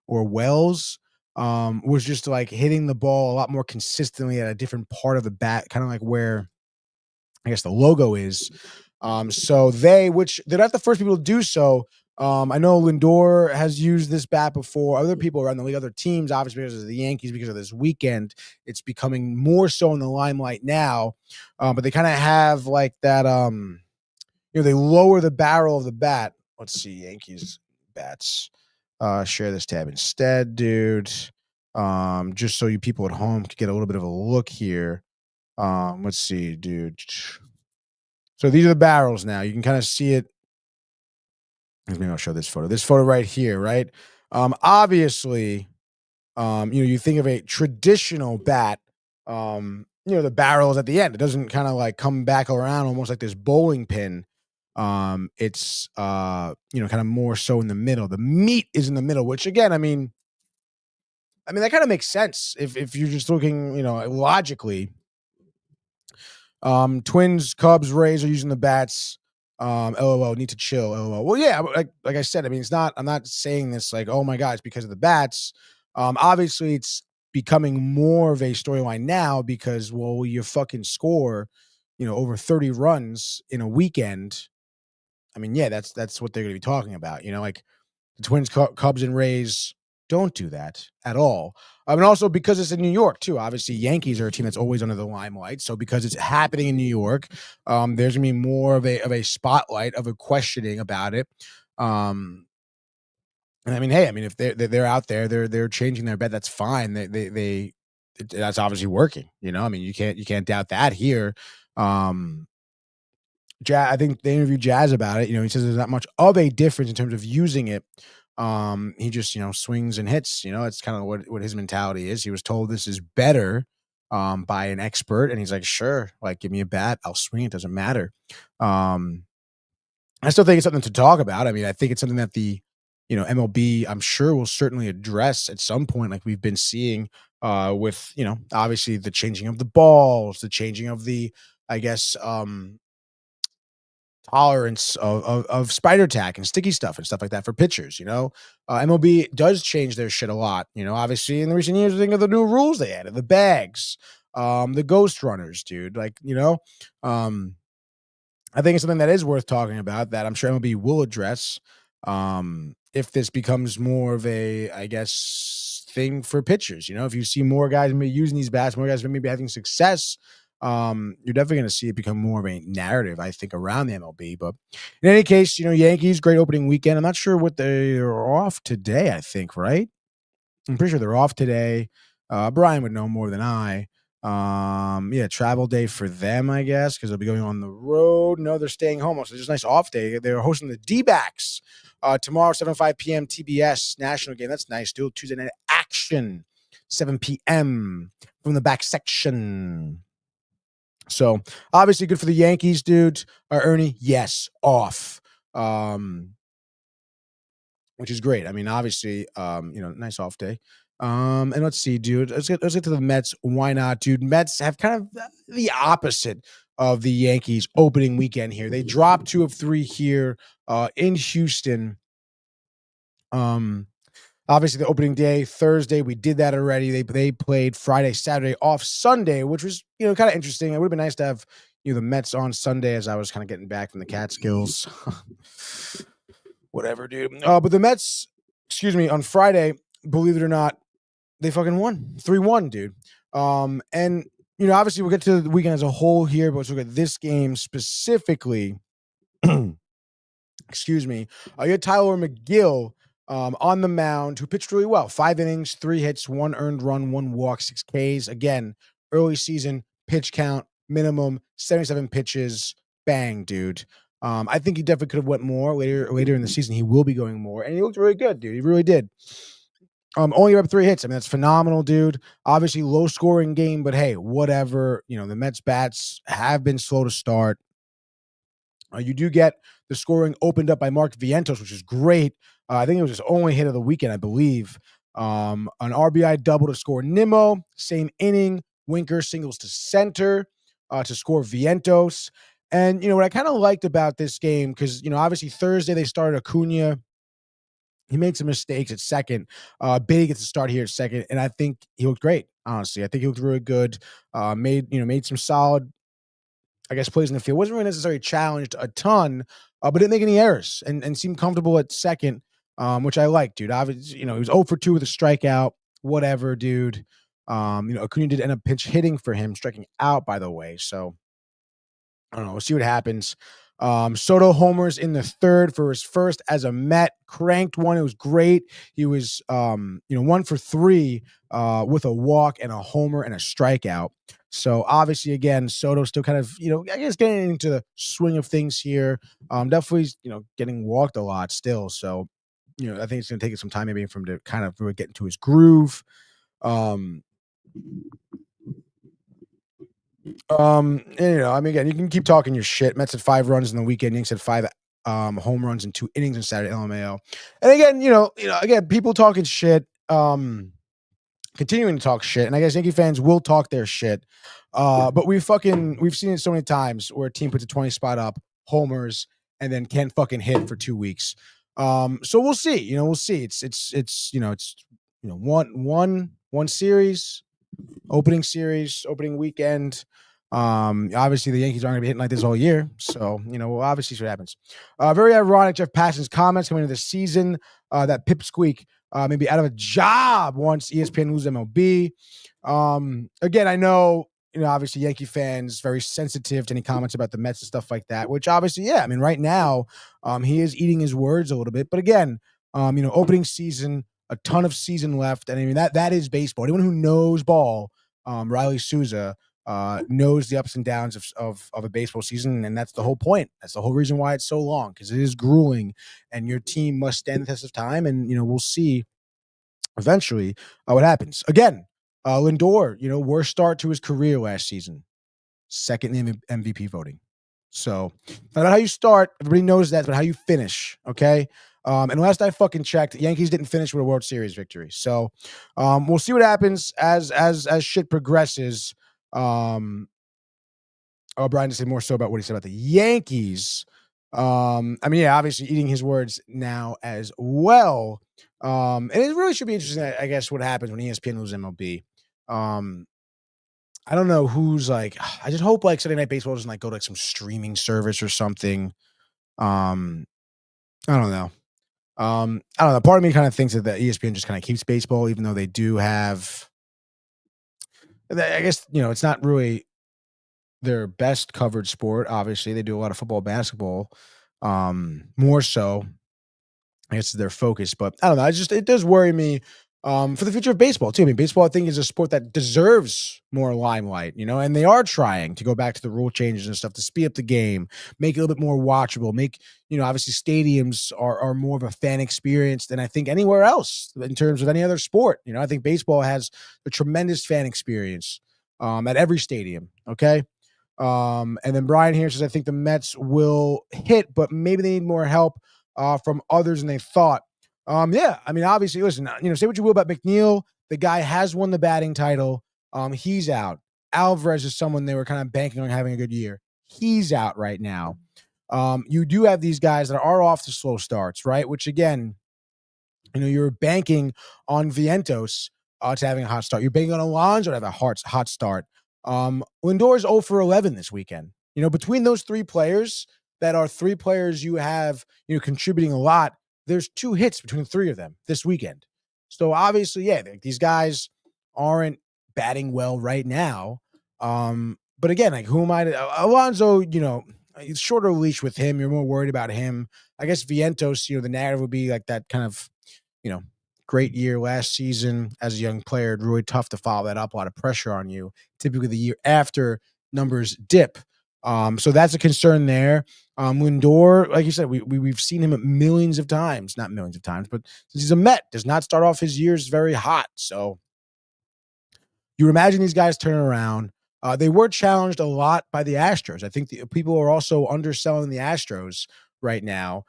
or Wells. Was just like hitting the ball a lot more consistently at a different part of the bat, kind of like where I guess the logo is. So they're not the first people to do so. I know Lindor has used this bat before. Other people around the league, other teams, obviously because of the Yankees, because of this weekend, it's becoming more so in the limelight now. But they kind of have like that. They lower the barrel of the bat. Let's see, Yankees bats. Share this tab instead, dude. Just so you people at home can get a little bit of a look here. Let's see, dude. So these are the barrels now. You can kind of see it. Maybe I'll show this photo. This photo right here, right? Obviously, you think of a traditional bat. The barrel is at the end. It doesn't kind of like come back around almost like this bowling pin. It's kind of more so in the middle. The meat is in the middle, which again, I mean, that kind of makes sense if you're just looking, logically. Twins, Cubs, Rays are using the bats. LOL, need to chill. LOL. Well, yeah, like I said, I mean, I'm not saying this like, oh my God, it's because of the bats. Obviously, it's becoming more of a storyline now because, well, you fucking score, over 30 runs in a weekend. I mean, yeah, that's what they're going to be talking about. Like the Twins, Cubs, and Rays don't do that at all. And also because it's in New York too. Obviously, Yankees are a team that's always under the limelight. So because it's happening in New York, there's gonna be more of a spotlight, of a questioning about it. And I mean, hey, I mean, if they're out there, they're changing their bet. That's fine. That's obviously working. I mean, you can't doubt that here. I think they interviewed Jazz about it. He says there's not much of a difference in terms of using it. He just, swings and hits. It's kind of what his mentality is. He was told this is better by an expert, and he's like, sure, like give me a bat, I'll swing. It doesn't matter. I still think it's something to talk about. I mean, I think it's something that the MLB, I'm sure, will certainly address at some point, like we've been seeing with obviously the changing of the balls, the changing of the, I guess, tolerance of spider tack and sticky stuff and stuff like that for pitchers. MLB does change their shit a lot. Obviously in the recent years, think of the new rules they added, the bags, the ghost runners, dude. Like, I think it's something that is worth talking about that I'm sure MLB will address. If this becomes more of a, I guess, thing for pitchers, if you see more guys maybe using these bats, more guys maybe having success, you're definitely going to see it become more of a narrative, I think, around the MLB. But in any case, Yankees, great opening weekend. I'm not sure what they're off today, I think, right? I'm pretty sure they're off today. Brian would know more than I. Yeah, travel day for them, I guess, because they'll be going on the road. No, they're staying home. So it's just a nice off day. They're hosting the D-backs tomorrow, 7:05 p.m. TBS national game. That's nice, dude. Tuesday night action, 7 p.m. from the back section. So obviously good for the Yankees, dude. Ernie, yes, off. Which is great. I mean, obviously, nice off day. And let's see, dude. Let's get to the Mets. Why not, dude? Mets have kind of the opposite of the Yankees opening weekend here. They dropped 2 of 3 here in Houston. Obviously, the opening day, Thursday, we did that already. They played Friday, Saturday, off Sunday, which was, kind of interesting. It would have been nice to have, the Mets on Sunday as I was kind of getting back from the Catskills. Whatever, dude. But the Mets, on Friday, believe it or not, they fucking won. 3-1, dude. And, obviously we'll get to the weekend as a whole here, but let's look at this game specifically. You had Tyler McGill on the mound, who pitched really well. 5 innings, 3 hits, 1 earned run, 1 walk, 6 Ks. Again, early season, pitch count, minimum, 77 pitches. Bang, dude. I think he definitely could have went more later in the season. He will be going more. And he looked really good, dude. He really did. Only up 3 hits. I mean, that's phenomenal, dude. Obviously, low scoring game, but hey, whatever. The Mets bats have been slow to start. You do get the scoring opened up by Mark Vientos, which is great. I think it was his only hit of the weekend, I believe. An RBI double to score Nimmo. Same inning. Winker singles to center to score Vientos. And, what I kind of liked about this game, because, obviously Thursday they started Acuna. He made some mistakes at second. Big gets to start here at second, and I think he looked great, honestly. I think he looked really good. Made some solid, I guess, plays in the field. Wasn't really necessarily challenged a ton, but didn't make any errors and seemed comfortable at second, which I like, dude. Obviously, he was 0 for 2 with a strikeout. Whatever, dude. Acuna did end up pinch hitting for him, striking out, by the way. So, I don't know. We'll see what happens. Soto homers in the third for his first as a Met. Cranked one. It was great. He was, 1 for 3 with a walk and a homer and a strikeout. So obviously, again, Soto still kind of, I guess getting into the swing of things here. Definitely, getting walked a lot still. So, I think it's going to take some time maybe for him to kind of really get into his groove. I mean, again, you can keep talking your shit. Mets had 5 runs in the weekend. Yankees had 5 home runs in 2 innings on Saturday, LMAO. And again, again, people talking shit. continuing to talk shit, and I guess Yankee fans will talk their shit. But we've seen it so many times where a team puts a 20 spot up, homers, and then can't fucking hit for 2 weeks. So we'll see. We'll see. It's one series, opening weekend. Obviously the Yankees aren't gonna be hitting like this all year. So, we'll obviously see what happens. Very ironic, Jeff Passan's comments coming into the season, that pipsqueak may be out of a job once ESPN loses MLB. Again, I know, obviously Yankee fans very sensitive to any comments about the Mets and stuff like that, which obviously, yeah, I mean, right now, he is eating his words a little bit, but again, opening season, a ton of season left. And I mean, that is baseball. Anyone who knows ball, Riley Souza, knows the ups and downs of a baseball season, and that's the whole point. That's the whole reason why it's so long, because it is grueling, and your team must stand the test of time. And we'll see eventually what happens. Again, Lindor, worst start to his career last season, second in MVP voting. So not how you start, everybody knows that, but how you finish. Okay. And last I fucking checked, Yankees didn't finish with a World Series victory. So we'll see what happens as shit progresses. Brian to say more so about what he said about the Yankees. I mean, yeah, obviously eating his words now as well. And it really should be interesting, I guess, what happens when ESPN loses MLB. I don't know who's like, I just hope like Sunday Night Baseball doesn't like go to like some streaming service or something. I don't know. Part of me kind of thinks that the ESPN just kind of keeps baseball, even though they do have, I guess, it's not really their best covered sport. Obviously, they do a lot of football, basketball, more so. I guess their focus, but I don't know. It does worry me for the future of baseball too. I mean, baseball, I think, is a sport that deserves more limelight, and they are trying to go back to the rule changes and stuff to speed up the game, make it a little bit more watchable, make, obviously stadiums are more of a fan experience than I think anywhere else in terms of any other sport. I think baseball has a tremendous fan experience at every stadium. Okay. And then Brian here says, I think the Mets will hit, but maybe they need more help from others than they thought. Yeah, I mean, obviously, listen, say what you will about McNeil. The guy has won the batting title. He's out. Alvarez is someone they were kind of banking on having a good year. He's out right now. You do have these guys that are off to slow starts, right? Which again, you're banking on Vientos to having a hot start. You're banking on Alonso to have a hot start. Lindor's 0 for 11 this weekend. Between those three players that are three players you have, contributing a lot, there's 2 hits between 3 of them this weekend. So obviously, yeah, these guys aren't batting well right now. But again, like, who am I to, Alonso, shorter leash with him. You're more worried about him. I guess Vientos, the narrative would be like that kind of, great year last season as a young player. Really tough to follow that up. A lot of pressure on you. Typically the year after numbers dip. So that's a concern there. Lindor, like you said, we've seen him millions of times, not millions of times, but since he's a Met, does not start off his years very hot. So you imagine these guys turn around. They were challenged a lot by the Astros. I think people are also underselling the Astros right now.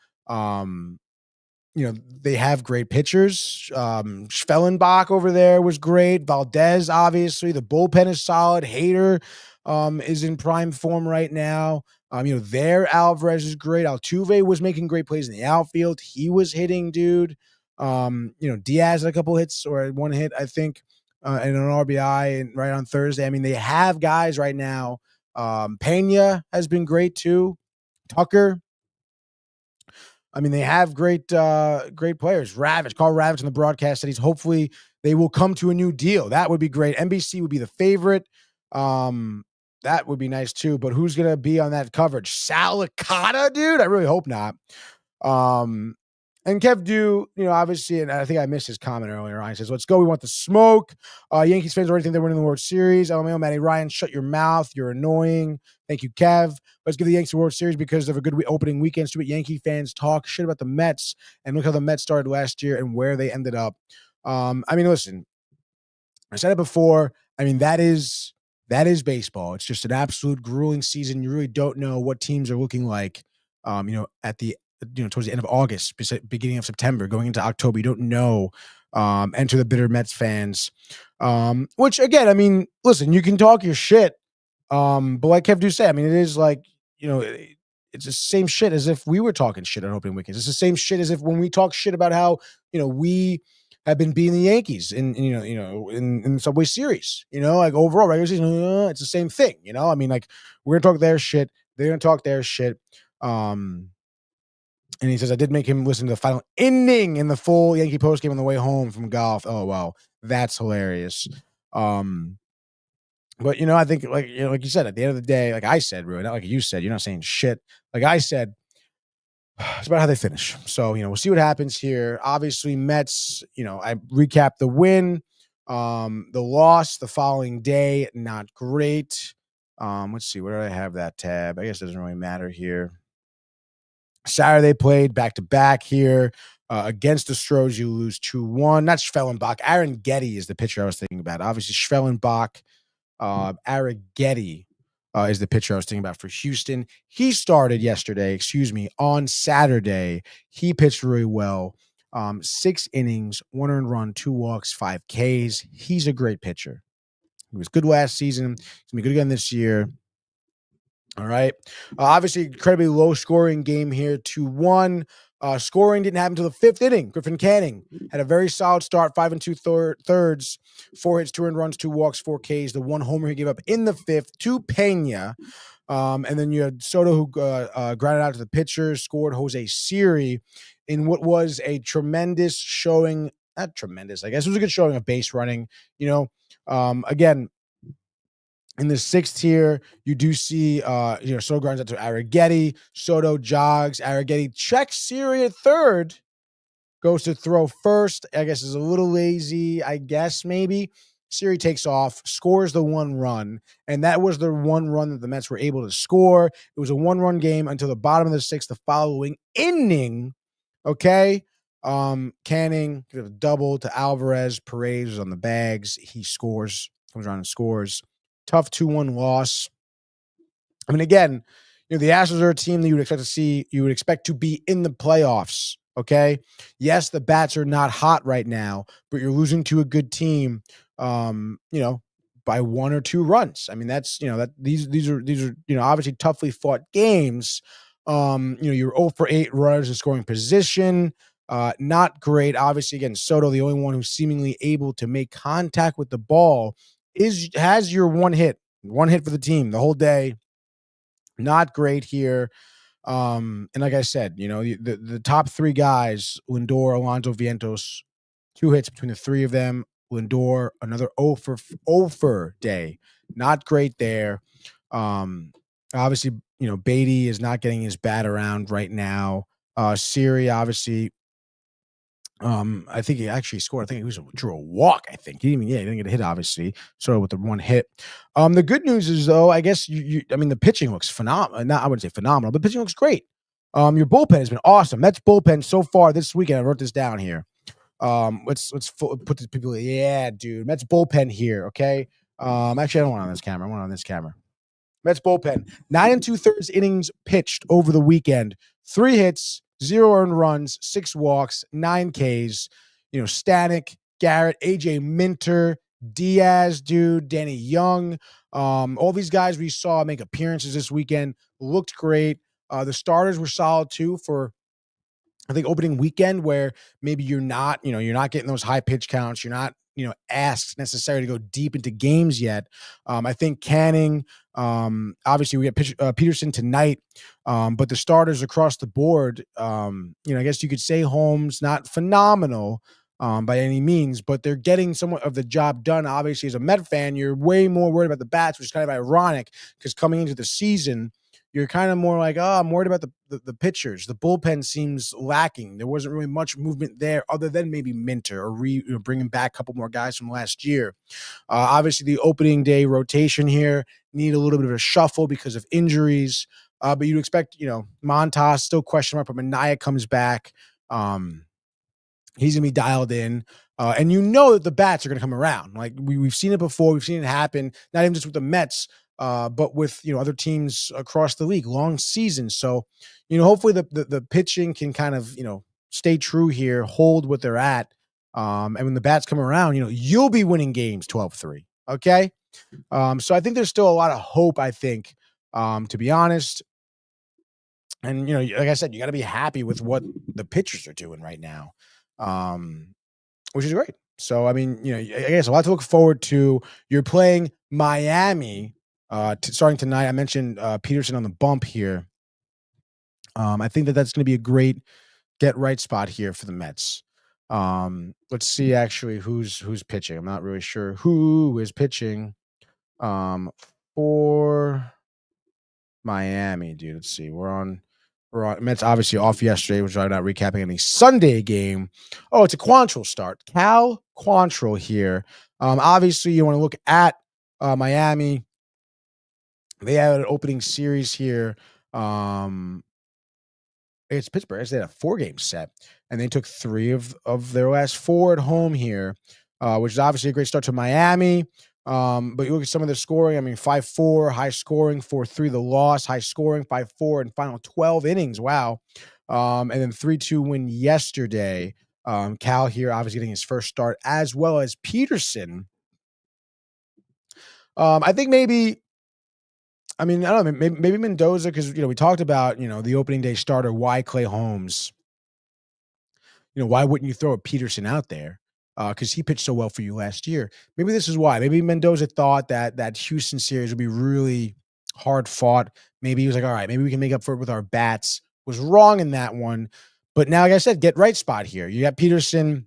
They have great pitchers. Schwellenbach over there was great. Valdez, obviously. The bullpen is solid. Hader is in prime form right now. Their Alvarez is great. Altuve was making great plays in the outfield. He was hitting, dude. Diaz had a couple hits, or 1 hit, I think, and an RBI and right on Thursday. I mean, they have guys right now. Pena has been great too. Tucker. I mean, they have great players. Carl Ravitch on the broadcast said hopefully they will come to a new deal. That would be great. NBC would be the favorite. That would be nice too. But who's going to be on that coverage? Sal Licata, dude? I really hope not. And Kev Dew, obviously, and I think I missed his comment earlier on. He says, let's go. We want the smoke. Yankees fans already think they're winning the World Series. LMAO, Matty Ryan, shut your mouth. You're annoying. Thank you, Kev. Let's give the Yankees the World Series because of a good opening weekend. Stupid Yankee fans talk shit about the Mets, and look how the Mets started last year and where they ended up. I mean, listen, I said it before. I mean, that is baseball. It's just an absolute grueling season. You really don't know what teams are looking like, at the towards the end of August, beginning of September, going into October. You don't know. Enter the bitter Mets fans. Which again, I mean, listen, you can talk your shit. But like Kev do say, I mean, it is like, it's the same shit as if we were talking shit on opening weekends. It's the same shit as if when we talk shit about how, we have been beating the Yankees in the Subway Series, like overall regular season, it's the same thing, I mean, like we're gonna talk their shit, they're gonna talk their shit. And he says, I did make him listen to the final inning in the full Yankee postgame on the way home from golf. Oh, wow. That's hilarious. But, I think, like you said, at the end of the day, like I said, really, not like you said, you're not saying shit. Like I said, it's about how they finish. So, we'll see what happens here. Obviously, Mets, I recapped the win. The loss the following day, not great. Let's see, where do I have that tab? I guess it doesn't really matter here. Saturday played back-to-back here against the Stros. You lose 2-1. Not Schwellenbach. Aaron Getty is the pitcher I was thinking about. Obviously, Schwellenbach. Arrighetti is the pitcher I was thinking about for Houston. He started on Saturday. He pitched really well. 6 innings, 1 earned run, 2 walks, 5 Ks. He's a great pitcher. He was good last season. He's going to be good again this year. All right. Obviously, incredibly low-scoring game here, 2-1. Scoring didn't happen until the 5th inning. Griffin Canning had a very solid start, 5 2/3, 4 hits, 2 earned runs, 2 walks, 4 Ks. The 1 homer he gave up in the 5th to Pena. And then you had Soto, who grounded out to the pitcher, scored Jose Siri in what was a tremendous showing. Not tremendous, I guess. It was a good showing of base running. Again, in the 6th here, you do see, Soto grounds out to Arrighetti. Soto jogs. Arrighetti checks Siri at 3rd. Goes to throw first. I guess is a little lazy, I guess, maybe. Siri takes off, scores the 1 run. And that was the 1 run that the Mets were able to score. It was a 1-run game until the bottom of the 6th, the following inning. Okay. Canning did a double to Alvarez. Perez was on the bags. He scores, comes around and scores. Tough 2-1 loss. I mean, again, the Astros are a team that you would expect to be in the playoffs. Okay. Yes, the bats are not hot right now, but you're losing to a good team, by 1 or 2 runs. I mean, that's, these are obviously toughly fought games. You're 0 for 8 runners in scoring position. Not great. Obviously, again, Soto, the only one who's seemingly able to make contact with the ball, has your 1 hit for the team the whole day. Not great here. And like I said, the top 3 guys, Lindor, Alonso, Vientos, 2 hits between the 3 of them. Lindor, another 0 for day. Not great there. Obviously, Beatty is not getting his bat around right now. Siri, obviously, I think he actually scored. I think he drew a walk. I think he didn't get a hit, obviously. So with the 1 hit. The good news is, though, I guess the pitching looks phenomenal. I wouldn't say phenomenal, but pitching looks great. Your bullpen has been awesome. Mets bullpen so far this weekend. I wrote this down here. Let's put the people. Yeah, dude. Mets bullpen here. Okay. Actually, I don't want it on this camera. I want it on this camera. Mets bullpen, 9 2/3 innings pitched over the weekend. 3 hits, 0 earned runs, 6 walks, 9 Ks. Stanek, Garrett, AJ Minter, Diaz, dude, Danny Young. All these guys we saw make appearances this weekend looked great. The starters were solid too for, I think, opening weekend, where maybe you're not getting those high pitch counts. You're not, asked necessarily to go deep into games yet. I think Canning, obviously we get Peterson tonight, but the starters across the board, I guess you could say Holmes, not phenomenal by any means, but they're getting somewhat of the job done. Obviously, as a Met fan, you're way more worried about the bats, which is kind of ironic because coming into the season, you're kind of more like, I'm worried about the pitchers. The bullpen seems lacking. There wasn't really much movement there other than maybe Minter or bringing back a couple more guys from last year. Obviously, the opening day rotation here need a little bit of a shuffle because of injuries. But you'd expect, Montas, still question mark, but Manaea comes back. He's going to be dialed in. And that the bats are going to come around. Like we've seen it before. We've seen it happen, not even just with the Mets, but with, other teams across the league, long seasons. So, hopefully the pitching can kind of, stay true here, hold what they're at. And when the bats come around, you'll be winning games 12-3. Okay. So I think there's still a lot of hope, I think, to be honest. And, like I said, you got to be happy with what the pitchers are doing right now, which is great. So, I mean, I guess a lot to look forward to. You're playing Miami starting tonight. I mentioned Peterson on the bump here. I think that's going to be a great get right spot here for the Mets. Let's see actually who's pitching. I'm not really sure who is pitching for Miami, dude. Let's see. We're on Mets obviously off yesterday, which I'm not recapping any Sunday game. Oh, it's a Quantrill start. Cal Quantrill here. Obviously you want to look at Miami. They had an opening series here. It's Pittsburgh. They had a 4-game set, and they took 3 of their last 4 at home here, which is obviously a great start to Miami. But you look at some of their scoring. I mean, 5-4, high scoring, 4-3 the loss, high scoring, 5-4 in final 12 innings. Wow. And then 3-2 win yesterday. Cal here obviously getting his first start, as well as Peterson. I think maybe, I don't know, maybe Mendoza, because, we talked about, the opening day starter, why Clay Holmes. Why wouldn't you throw a Peterson out there? Because he pitched so well for you last year. Maybe this is why. Maybe Mendoza thought that Houston series would be really hard fought. Maybe he was like, all right, maybe we can make up for it with our bats. Was wrong in that one. But now, like I said, get right spot here. You got Peterson,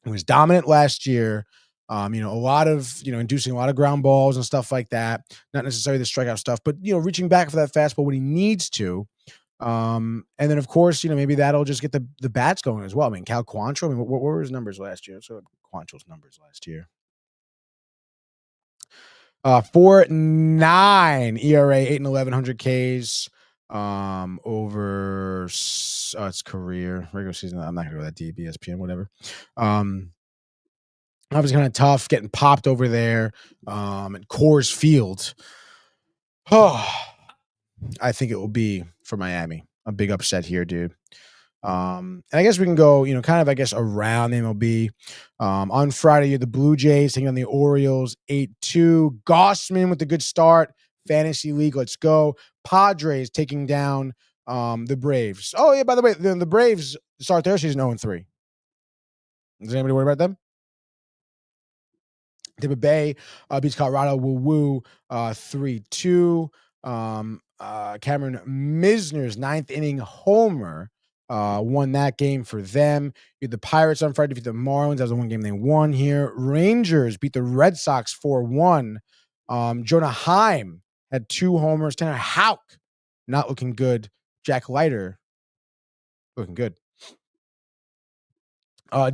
who was dominant last year. A lot of, inducing a lot of ground balls and stuff like that. Not necessarily the strikeout stuff, but, reaching back for that fastball when he needs to. And then of course, maybe that'll just get the bats going as well. I mean, Cal Quantrill, what were his numbers last year? So Quantrill's numbers last year. 4.9 ERA, 8 and 1100 Ks, over its career, regular season. I'm not gonna go that deep, ESPN, whatever. Obviously kind of tough getting popped over there, at Coors Field. Oh, I think it will be for Miami. A big upset here, dude. And I guess we can go, kind of, around the MLB. On Friday, you had the Blue Jays taking on the Orioles, 8-2. Gossman with a good start. Fantasy League, let's go. Padres taking down the Braves. Oh, yeah, by the way, the Braves start their season 0-3. Does anybody worry about them? Tampa Bay beats Colorado, woo-woo, 3-2. Cameron Misner's 9th inning homer won that game for them. You had the Pirates on Friday defeat the Marlins. That was the one game they won here. Rangers beat the Red Sox 4-1. Jonah Heim had 2 homers. Tanner Houck not looking good. Jack Leiter looking good.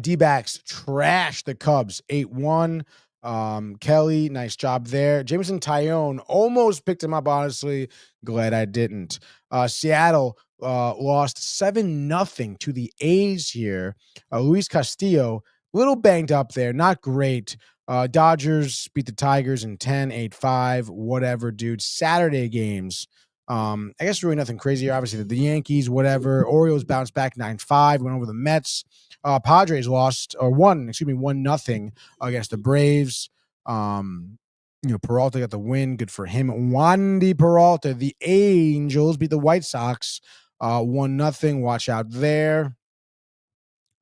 D-backs trashed the Cubs 8-1. Kelly, nice job there. Jameson Tyone almost picked him up, honestly. Glad I didn't. Seattle lost 7-0 to the A's here. Luis Castillo, a little banged up there, not great. Dodgers beat the Tigers in 10, 8-5, whatever, dude. Saturday games. I guess really nothing crazy here. Obviously, the Yankees, whatever. Orioles bounced back 9-5, went over the Mets. Padres won 1-0 against the Braves. Peralta got the win. Good for him. Wandy Peralta. The Angels beat the White Sox 1-0. Watch out there.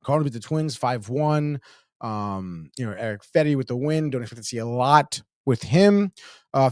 Cardinals beat the Twins 5-1. Eric Fetty with the win. Don't expect to see a lot with him.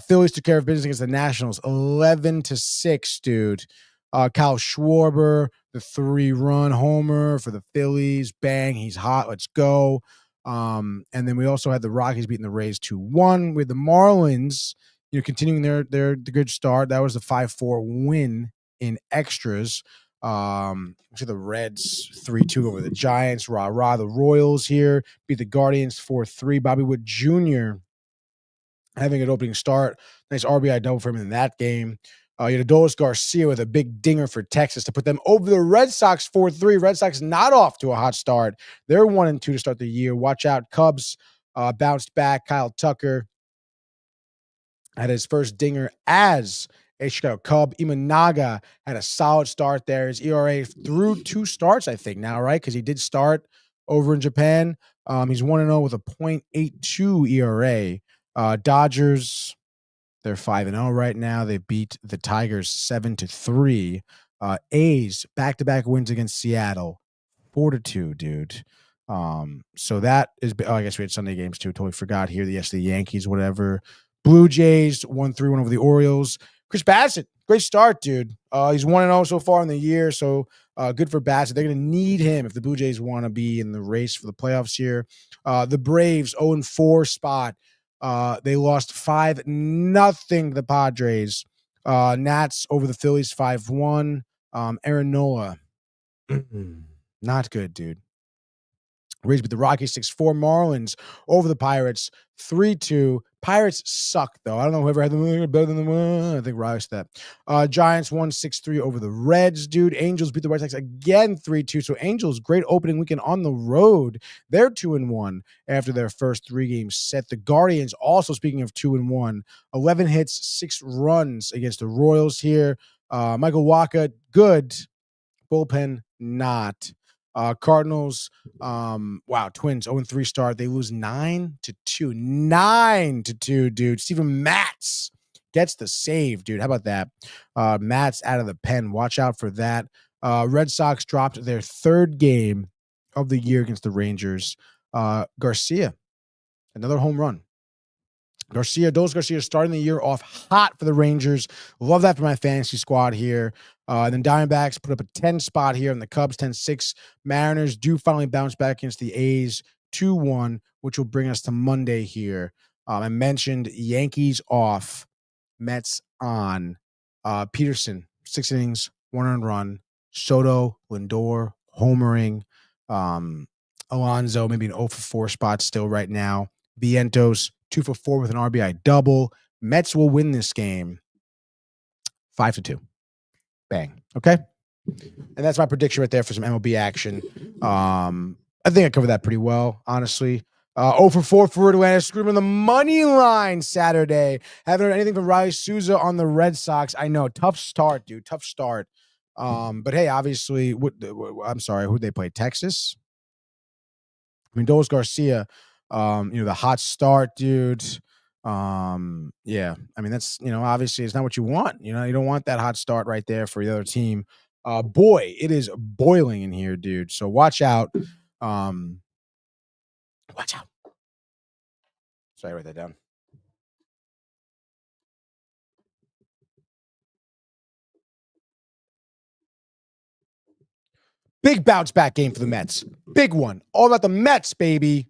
Phillies took care of business against the Nationals 11-6, dude. Kyle Schwarber, the 3-run homer for the Phillies. Bang, he's hot. Let's go. And then we also had the Rockies beating the Rays 2-1. With the Marlins, continuing their good start. That was the 5-4 win in extras. To the Reds 3-2 over the Giants. Rah. The Royals here beat the Guardians 4-3. Bobby Wood Jr. having an opening start. Nice RBI double for him in that game. You had Adolis Garcia with a big dinger for Texas to put them over the Red Sox 4-3. Red Sox not off to a hot start. They're 1-2 to start the year. Watch out. Cubs bounced back. Kyle Tucker had his first dinger as a Chicago Cub. Imanaga had a solid start there. His ERA through 2 starts, I think, now, right? Because he did start over in Japan. He's 1-0 with a .82 ERA. Dodgers, they're 5-0 right now. They beat the Tigers 7-3. A's back-to-back wins against Seattle, 4-2, dude. So that is. Oh, I guess we had Sunday games too. Totally forgot here. Yes, the Yankees, whatever. Blue Jays 1-3 over the Orioles. Chris Bassett, great start, dude. He's 1-0 so far in the year. So good for Bassett. They're going to need him if the Blue Jays want to be in the race for the playoffs here. The Braves 0-4 spot. They lost 5-0 to the Padres. Nats over the Phillies 5-1. Aaron Nola, not good, dude. Rays beat the Rockies 6-4. Marlins over the Pirates 3-2. Pirates suck, though. I don't know whoever had them better than them. I think Riley said that. Giants won 6-3 over the Reds, dude. Angels beat the Red Sox again 3-2. So Angels, great opening weekend on the road. They're 2-1 after their first 3 games set. The Guardians, also speaking of 2-1, 11 hits, 6 runs against the Royals here. Michael Wacha, good. Bullpen, not. Cardinals, Twins 0-3 start. They lose 9-2. 9-2, dude. Steven Matz gets the save, dude. How about that? Matz out of the pen. Watch out for that. Red Sox dropped their 3rd game of the year against the Rangers. Garcia, another home run. Dos Garcia starting the year off hot for the Rangers. Love that for my fantasy squad here. And then Diamondbacks put up a 10 spot here, and the Cubs 10-6. Mariners do finally bounce back against the A's 2-1, which will bring us to Monday here. I mentioned Yankees off, Mets on. Peterson, 6 innings, 1 earned run. Soto, Lindor, homering. Alonso, maybe an 0-4 spot still right now. Vientos, 2-4 with an RBI double. Mets will win this game 5-2. Bang. Okay. And that's my prediction right there for some MLB action. I think I covered that pretty well, honestly. 0-4 for Atlanta. Screaming the money line Saturday. Haven't heard anything from Riley Souza on the Red Sox. I know. Tough start, dude. Tough start. But hey, obviously, I'm sorry, who'd they play? Texas? I mean, Dos Garcia, the hot start, dude. Yeah, I mean, that's, obviously it's not what you want. You don't want that hot start right there for the other team. Boy, it is boiling in here, dude. So watch out. Watch out. Sorry, write that down. Big bounce back game for the Mets. Big one. All about the Mets, baby.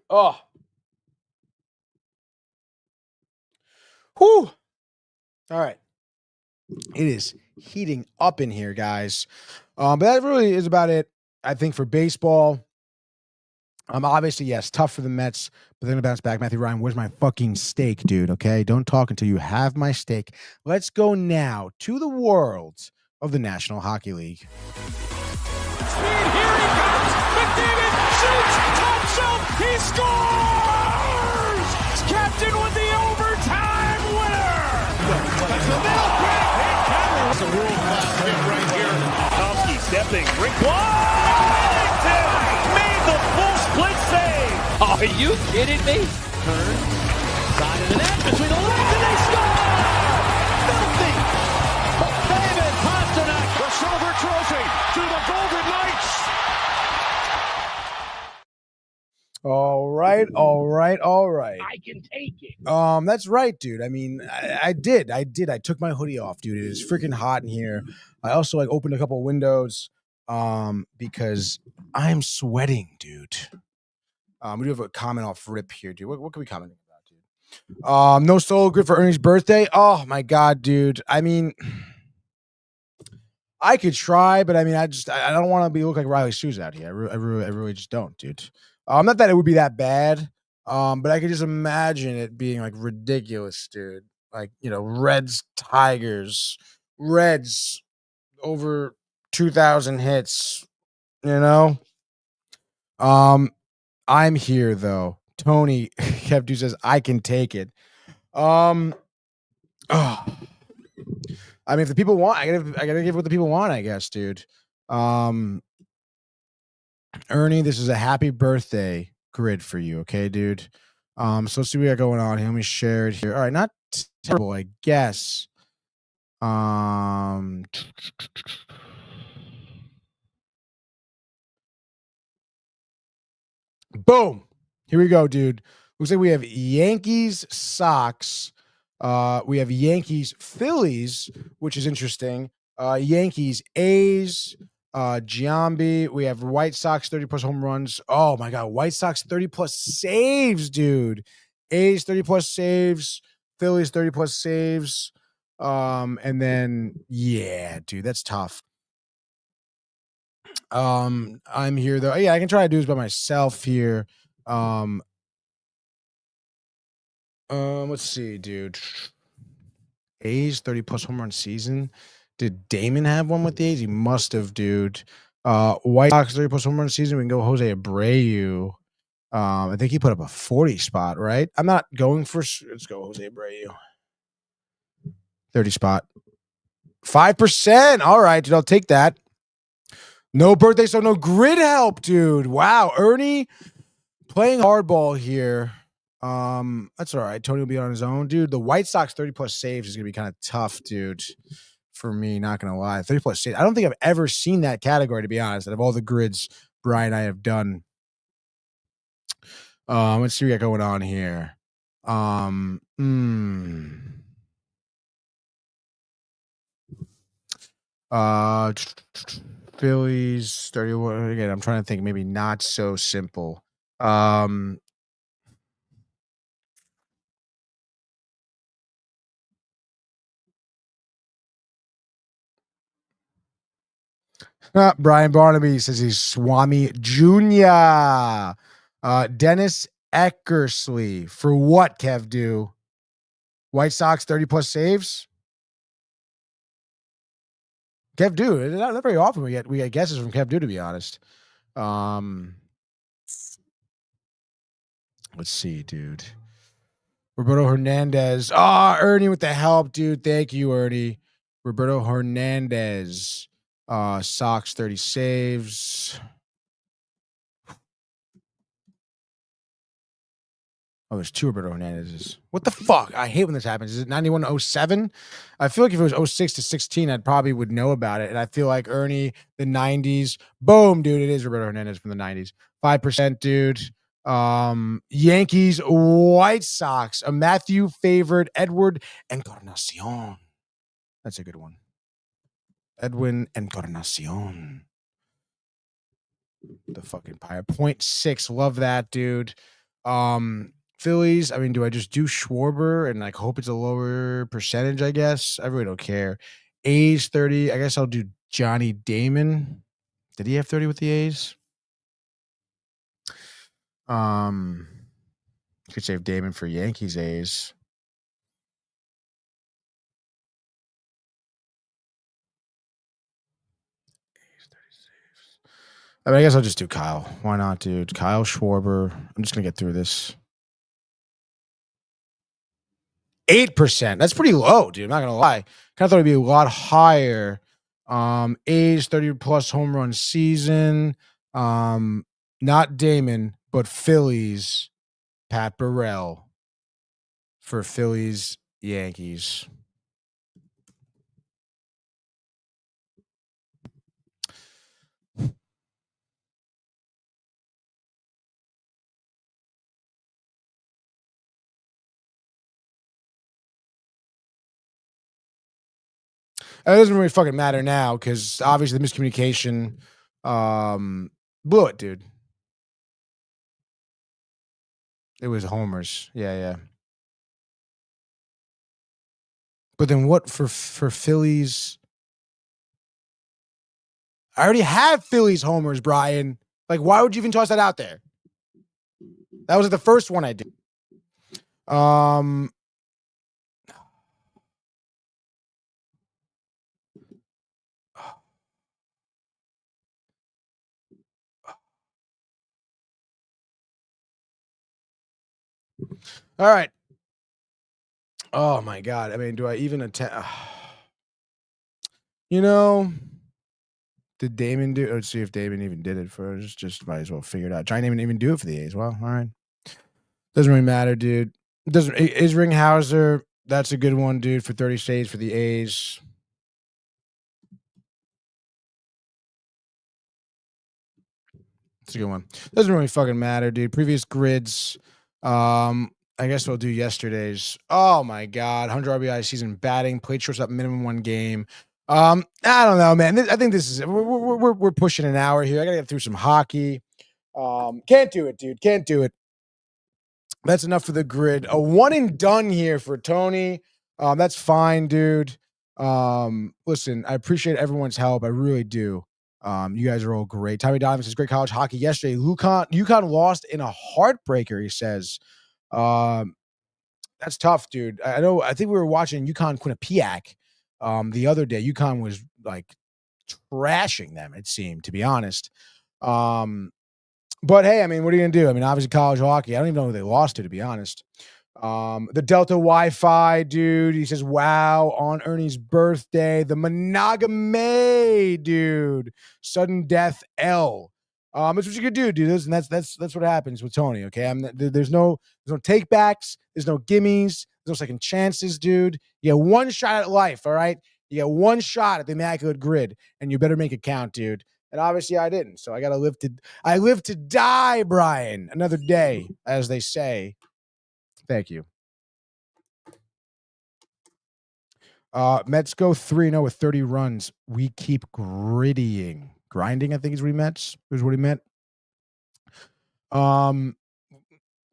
Oh. Whew. All right. It is heating up in here, guys. But that really is about it, I think, for baseball. Obviously, yes, tough for the Mets, but they're going to bounce back. Matthew Ryan, where's my fucking steak, dude? Okay, don't talk until you have my steak. Let's go now to the world of the National Hockey League. Speed, here he comes. McDavid shoots, top shelf, he scores! Captain with the overtime winner! That's the middle quick, hit counter. It's a world-class hit right here. Tomsky stepping, Rick Washington made the full split save. Are you kidding me? Turn, side of the net, between the legs, and they score! Filthy! David Pastrnak, the silver trophy to the Golden Knights. All right. I can take it. That's right, dude. I mean, I did. I took my hoodie off, dude. It is freaking hot in here. I also opened a couple windows because I'm sweating, dude. We do have a comment off rip here, dude. What can we comment about, dude? No solo grid for Ernie's birthday. Oh my god, dude. I mean, I could try, but I mean, I don't want to look like Riley Souza out here. I really just don't, dude. Not that it would be that bad, but I could just imagine it being ridiculous, dude. Reds, Tigers, Reds over 2,000 hits, I'm here though. Tony Kev says I can take it. I mean, if the people want, I gotta give what the people want, I guess, dude. Ernie, this is a happy birthday grid for you, okay, dude? So let's see what we got going on here. Let me share it here. All right, not terrible, I guess. Boom. Here we go, dude. Looks like we have Yankees, Sox. We have Yankees, Phillies, which is interesting. Yankees, A's, Giambi. We have White Sox 30 plus home runs. Oh my God, White Sox 30 plus saves, dude. A's 30 plus saves, Phillies 30 plus saves. And then yeah, dude, that's tough. I'm here though. Yeah, I can try to do this by myself here. Let's see, dude. A's 30 plus home run season. Did Damon have one with the A's? He must have, dude. White Sox 30 plus home run season. We can go Jose Abreu. I think he put up a 40 spot, right? I'm not going for. Let's go Jose Abreu. 30 spot. 5%. All right, dude. I'll take that. No birthday, so no grid help, dude. Wow, Ernie playing hardball here. That's all right. Tony will be on his own, dude. The White Sox 30 plus saves is gonna be kind of tough, dude. For me, not gonna lie. 30 plus saves. I don't think I've ever seen that category, to be honest. Out of all the grids Brian and I have done. Let's see what we got going on here. Phillies 31. Again, I'm trying to think, maybe not so simple. Brian Barnaby says he's Swami Jr. Dennis Eckersley. For what, Kev, do? White Sox 30 plus saves? Kev do. Not very often we get guesses from Kev do, to be honest. Let's see, dude. Roberto Hernandez. Ernie with the help, dude. Thank you, Ernie. Roberto Hernandez. Sox 30 saves. Oh, there's two Roberto Hernandez's. What the fuck? I hate when this happens. Is it 91-07? I feel like if it was 06 to 16, I probably would know about it. And I feel like Ernie, the 90s. Boom, dude. It is Roberto Hernandez from the 90s. 5%, dude. Yankees, White Sox. A Matthew favored Edward Encarnacion. That's a good one. Edwin Encarnacion. The fucking Pirate. 0.6. Love that, dude. Phillies, I mean, do I just do Schwarber and like hope it's a lower percentage, I guess? I really don't care. A's 30. I guess I'll do Johnny Damon. Did he have 30 with the A's? Could save Damon for Yankees A's. I mean, I guess I'll just do Kyle. Why not, dude? Kyle Schwarber. I'm just gonna get through this. 8%. That's pretty low, dude. I'm not gonna lie. Kind of thought it'd be a lot higher. A's 30 plus home run season. Not Damon, but Phillies. Pat Burrell for Phillies Yankees. It doesn't really fucking matter now because obviously the miscommunication blew it, dude. It was homers. Yeah. But then what for Phillies? I already have Phillies homers, Brian. Like, why would you even toss that out there? That was like the first one I did. All right. Oh my God. I mean, do I even attempt? You know, did Damon do? Let's see if Damon even did it for us. Just might as well figure it out. Giant didn't even do it for the A's. Well, all right. Doesn't really matter, dude. Doesn't is Ringhauser? That's a good one, dude, for 30 saves for the A's. It's a good one. Doesn't really fucking matter, dude. Previous grids. I guess we'll do yesterday's. Oh my God, 100 RBI season batting, played shortstop minimum 1 game. I don't know, man. I think this is we're pushing an hour here. I gotta get through some hockey. Can't do it, dude. Can't do it. That's enough for the grid. A one and done here for Tony. That's fine, dude. Listen, I appreciate everyone's help. I really do. You guys are all great. Tommy Donovan says great college hockey yesterday. UConn lost in a heartbreaker, he says. That's tough, dude. I know. I think we were watching UConn Quinnipiac the other day. UConn was like trashing them, it seemed, to be honest. But hey, I mean, what are you gonna do? I mean, obviously college hockey. I don't even know who they lost to be honest. The Delta Wi-Fi dude, he says, wow, on Ernie's birthday, the monogamy dude, sudden death L. That's what you could do, dude. And that's what happens with Tony. Okay, there's no take backs, there's no gimmies, there's no second chances, dude. You get one shot at life. All right, you get one shot at the immaculate grid, and you better make it count, dude. And obviously I didn't, so I live to die, Brian. Another day, as they say. Thank you. Mets go 3-0 with 30 runs. We keep grinding, I think is what he meant.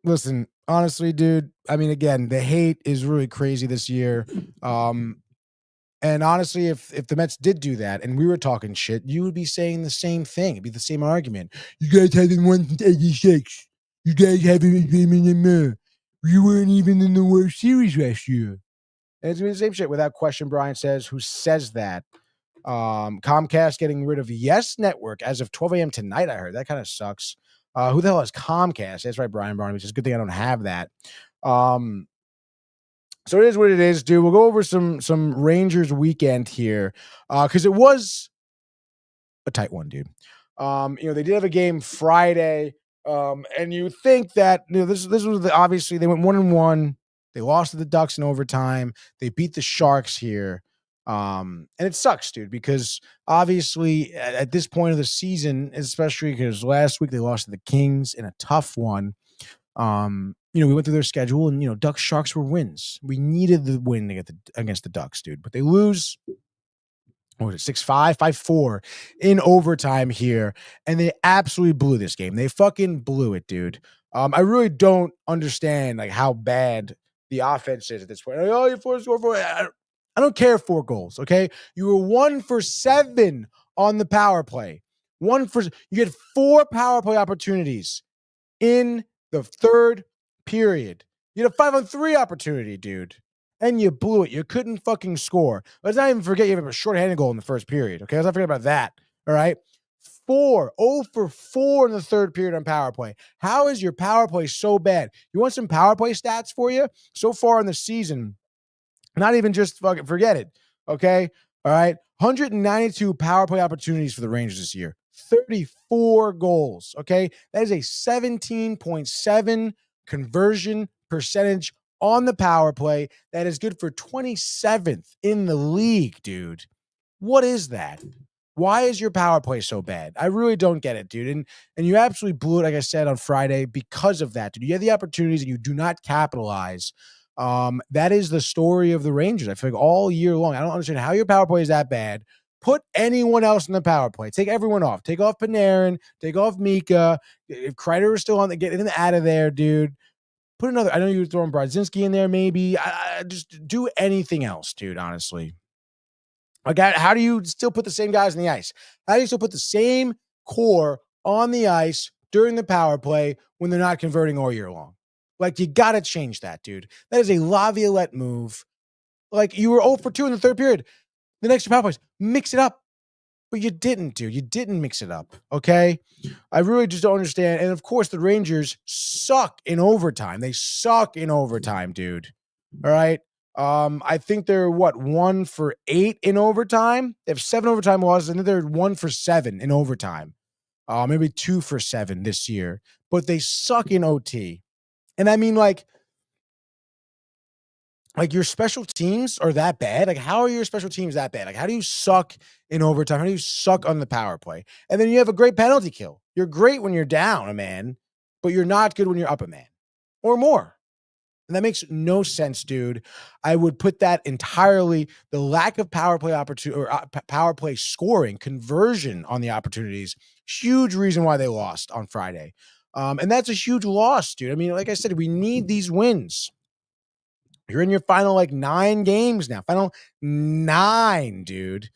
Listen, honestly, dude, I mean, again, the hate is really crazy this year. And honestly, if the Mets did do that and we were talking shit, you would be saying the same thing. It'd be the same argument. You guys haven't won since 86. You guys haven't been in the You weren't even in the World Series last year. And it's the same shit without question, Brian says. Who says that? Comcast getting rid of Yes Network as of 12 a.m. tonight, I heard. That kind of sucks. Who the hell is Comcast? That's right, Brian Barney, which is a good thing I don't have that. So it is what it is, dude. We'll go over some Rangers weekend here because it was a tight one, dude. They did have a game Friday, and you think that this was obviously they went 1-1. They lost to the Ducks in overtime. They beat the Sharks here, and it sucks, dude, because obviously at this point of the season, especially because last week they lost to the Kings in a tough one. We went through their schedule and, Ducks, Sharks were wins. We needed the win to get against the Ducks, dude. But they lose, what was it, 6-5, 5-4 in overtime here. And they absolutely blew this game. They fucking blew it, dude. I really don't understand, how bad the offense is at this point. You forced 4. I don't care 4 goals, okay? You were 1 for 7 on the power play. You had 4 power play opportunities in the third period. You had a 5-on-3 opportunity, dude, and you blew it. You couldn't fucking score. Let's not even forget you have a shorthanded goal in the first period, okay? Let's not forget about that, all right? 0 for 4 in the third period on power play. How is your power play so bad? You want some power play stats for you? So far in the season, not even just fucking forget it, okay? All right? 192 power play opportunities for the Rangers this year. 34 goals, okay? That is a 17.7 conversion percentage on the power play. That is good for 27th in the league, dude. What is that? Why is your power play so bad? I really don't get it, dude. And you absolutely blew it, like I said, on Friday because of that, dude. You had the opportunities and you do not capitalize. That is the story of the Rangers. I feel like all year long, I don't understand how your power play is that bad. Put anyone else in the power play. Take everyone off. Take off Panarin. Take off Mika. If Kreider is still on, get him out of there, dude. Put another. I know you were throwing Brodzinski in there, maybe. I just do anything else, dude. Honestly, how do you still put the same guys on the ice? How do you still put the same core on the ice during the power play when they're not converting all year long? You got to change that, dude. That is a Laviolette move. You were 0 for 2 in the third period. The next 2 power plays, mix it up. But you didn't, dude. You didn't mix it up, okay? I really just don't understand. And, of course, the Rangers suck in overtime. They suck in overtime, dude. All right? I think they're 1 for 8 in overtime. They have 7 overtime losses, and they're 1 for 7 in overtime. Maybe 2 for 7 this year, but they suck in OT. And I mean, like your special teams are that bad. Like, how are your special teams that bad? Like, how do you suck in overtime? How do you suck on the power play? And then you have a great penalty kill. You're great when you're down a man, but you're not good when you're up a man or more. And that makes no sense, dude. I would put that entirely, the lack of power play opportunity or power play scoring conversion on the opportunities, huge reason why they lost on Friday. And that's a huge loss, dude. I mean, like I said, we need these wins. You're in your final 9 games now. Final 9, dude.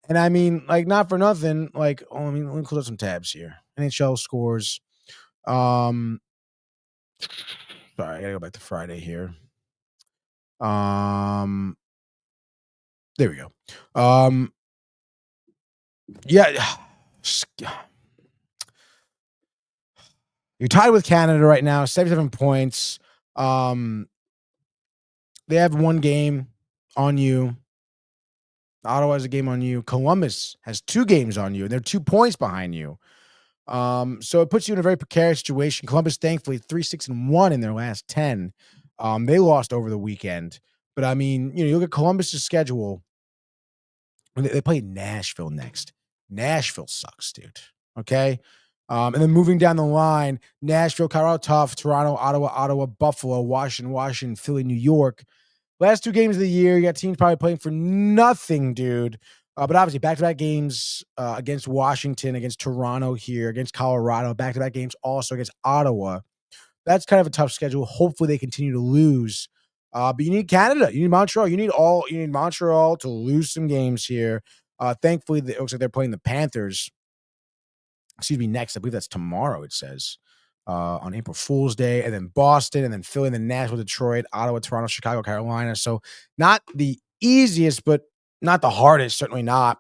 And I mean, not for nothing. Let me close up some tabs here. NHL scores. Sorry, I gotta go back to Friday here. There we go. Yeah. You're tied with Canada right now, 77 points. They have 1 game on you. Ottawa has a game on you. Columbus has 2 games on you, and they're 2 points behind you. So it puts you in a very precarious situation. Columbus, thankfully, 3-6-1 in their last 10. They lost over the weekend. But I mean, you look at Columbus's schedule. They play Nashville next. Nashville sucks, dude. Okay. And then moving down the line, Nashville, Colorado, tough. Toronto, Ottawa, Buffalo, Washington, Philly, New York. Last 2 games of the year, you got teams probably playing for nothing, dude. But obviously, back-to-back games against Washington, against Toronto here, against Colorado, back-to-back games also against Ottawa. That's kind of a tough schedule. Hopefully, they continue to lose. But you need Canada. You need Montreal. You need Montreal to lose some games here. Thankfully, it looks like they're playing the Panthers. Next. I believe that's tomorrow, it says. On April Fool's Day, and then Boston, and then Philly, and then Nashville, Detroit, Ottawa, Toronto, Chicago, Carolina. So not the easiest, but not the hardest, certainly not.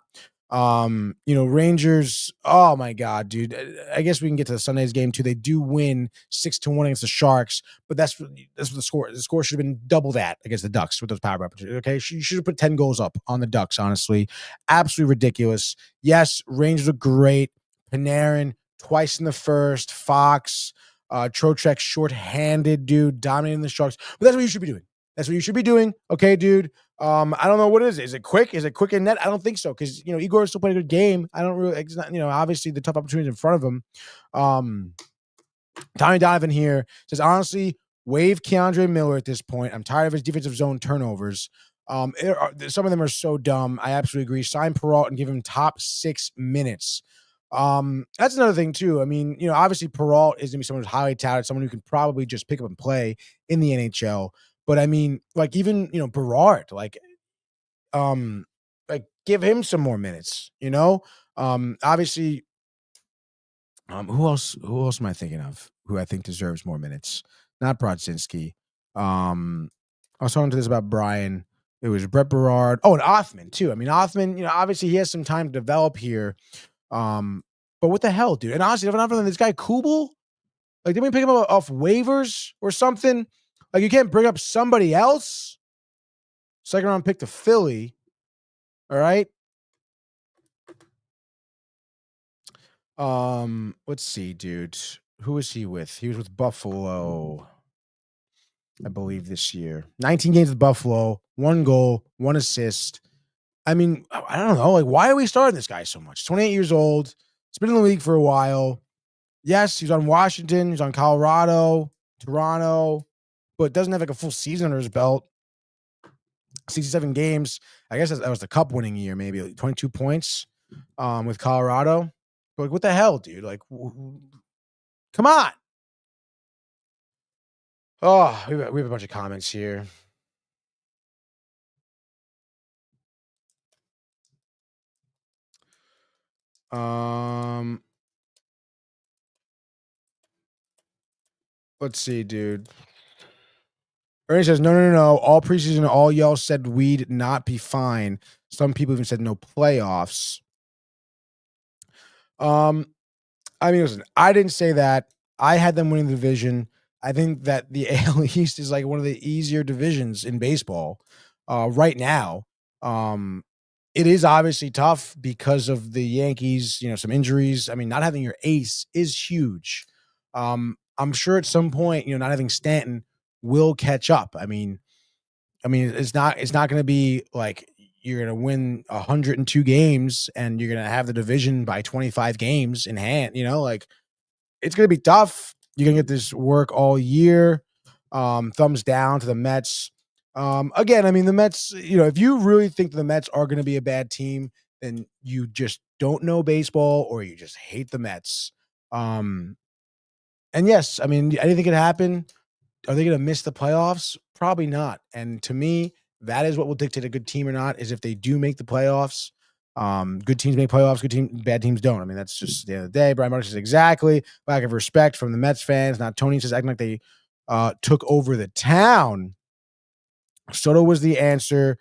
Rangers, oh my God, dude. I guess we can get to the Sunday's game too. They do win 6-1 against the Sharks, but that's what the score. The score should have been double that against the Ducks with those power opportunities. Okay. You should have put 10 goals up on the Ducks, honestly. Absolutely ridiculous. Yes, Rangers are great. Panarin, twice in the first. Fox, Trocheck shorthanded, dude, dominating the Sharks. But that's what you should be doing. That's what you should be doing. Okay, dude. I don't know what it is. Is it quick? Is it quick in net? I don't think so. Because, Igor still played a good game. I don't really, it's not, obviously the tough opportunities in front of him. Tommy Donovan here says, honestly, waive Keandre Miller at this point. I'm tired of his defensive zone turnovers. Some of them are so dumb. I absolutely agree. Sign Peralt and give him top 6 minutes. That's another thing too. I mean, obviously Peralt is gonna be someone who's highly touted, someone who can probably just pick up and play in the NHL. But I mean, even Berard, give him some more minutes. Obviously, who else am I thinking of? Who I think deserves more minutes? Not Brodzinski. I was talking to this about Brian. It was Brett Berard. Oh, and Othman too. I mean, Othman. Obviously he has some time to develop here. But what the hell, dude? And honestly, if I'm not for this guy Kubel, didn't we pick him up off waivers or something? You can't bring up somebody else. 2nd round pick to Philly. All right. Let's see, dude. Who was he with? He was with Buffalo, I believe, this year. 19 games with Buffalo, 1 goal, 1 assist. I mean, I don't know. Why are we starting this guy so much? 28 years old. He's been in the league for a while. Yes, he's on Washington. He's on Colorado, Toronto, but doesn't have a full season under his belt. 67 games. I guess that was the cup winning year, maybe 22 points with Colorado. But what the hell, dude? Come on. Oh, we have a bunch of comments here. Let's see, dude. Ernie says, no. All preseason, all y'all said we'd not be fine. Some people even said no playoffs. I mean, listen, I didn't say that. I had them winning the division. I think that the AL East is like one of the easier divisions in baseball right now. It is obviously tough because of the Yankees, some injuries. I mean, not having your ace is huge. I'm sure at some point, not having Stanton will catch up. It's not going to be like you're going to win 102 games and you're going to have the division by 25 games in hand. Like it's going to be tough. You're going to get this work all year. Thumbs down to the Mets. Again, the Mets, if you really think the Mets are going to be a bad team, then you just don't know baseball or you just hate the Mets. And yes, anything could happen. Are they going to miss the playoffs? Probably not. And to me, that is what will dictate a good team or not, is if they do make the playoffs. Good teams make playoffs, bad teams don't. That's just the end of the day. Brian Martin says exactly. Lack of respect from the Mets fans. Now Tony says acting like they took over the town. Soto was the answer.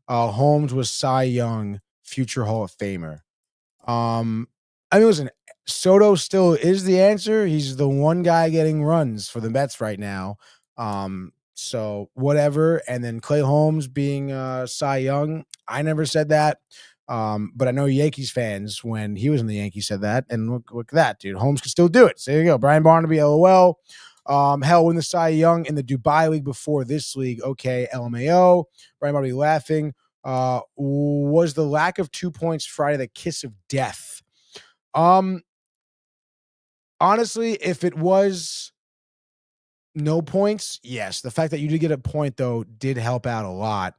Holmes was Cy Young, future Hall of Famer. Listen, Soto still is the answer. He's the one guy getting runs for the Mets right now. So whatever. And then Clay Holmes being Cy Young. I never said that. But I know Yankees fans, when he was in the Yankees, said that. And look at that, dude. Holmes can still do it. So there you go. Brian Barnaby, LOL. Hell, win the Cy Young in the Dubai League before this league. Okay, LMAO. Brian Barnaby laughing. Was the lack of 2 points Friday the kiss of death? Honestly, if it was no points, yes. The fact that you did get a point, though, did help out a lot.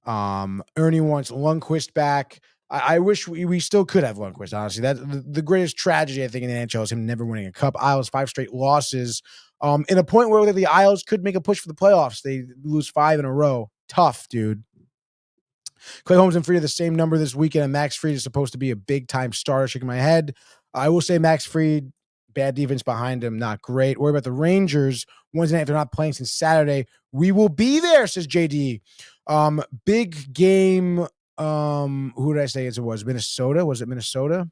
Ernie wants Lundqvist back. I wish we still could have Lundqvist, honestly. That's the greatest tragedy, I think, in the NHL is him never winning a cup. Isles, 5 straight losses. In a point where the Isles could make a push for the playoffs. They lose 5 in a row. Tough, dude. Clay Holmes and Fried are the same number this weekend, and Max Fried is supposed to be a big-time starter. Shaking my head. I will say Max Fried, bad defense behind him, not great. Worry about the Rangers Wednesday night. If they're not playing since Saturday, we will be there, says JD. Big game. Who did I say it was? Minnesota? Was it Minnesota?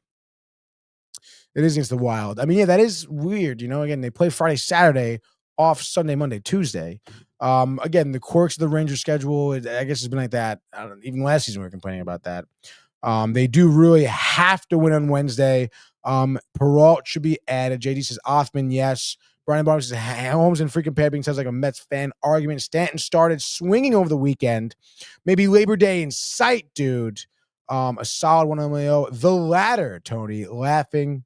It is against the Wild. That is weird. Again, they play Friday, Saturday, off Sunday, Monday, Tuesday. Again, the quirks of the Rangers schedule, I guess it's been like that. Even last season we were complaining about that. They do really have to win on Wednesday. Peralt should be added. JD says Othman, yes. Brian Barnes says Holmes and freaking Pair sounds like a Mets fan argument. Stanton started swinging over the weekend. Maybe Labor Day in sight, dude. A solid one on LMAO. The latter, Tony, laughing.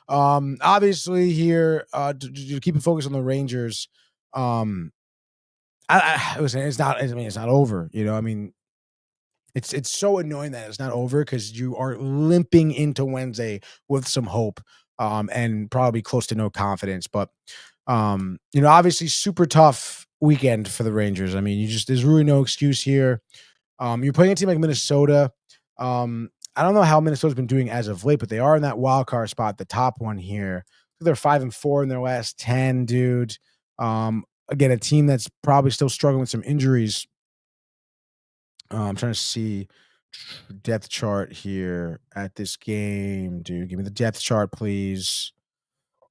Obviously here, to keep it focused on the Rangers. Listen, it's not over. It's so annoying that it's not over because you are limping into Wednesday with some hope, and probably close to no confidence. But, obviously super tough weekend for the Rangers. There's really no excuse here. You're playing a team like Minnesota. I don't know how Minnesota's been doing as of late, but they are in that wild card spot, the top one here. They're 5-4 in their last 10, dude. Again, a team that's probably still struggling with some injuries. I'm trying to see depth chart here at this game, dude. Give me the depth chart, please.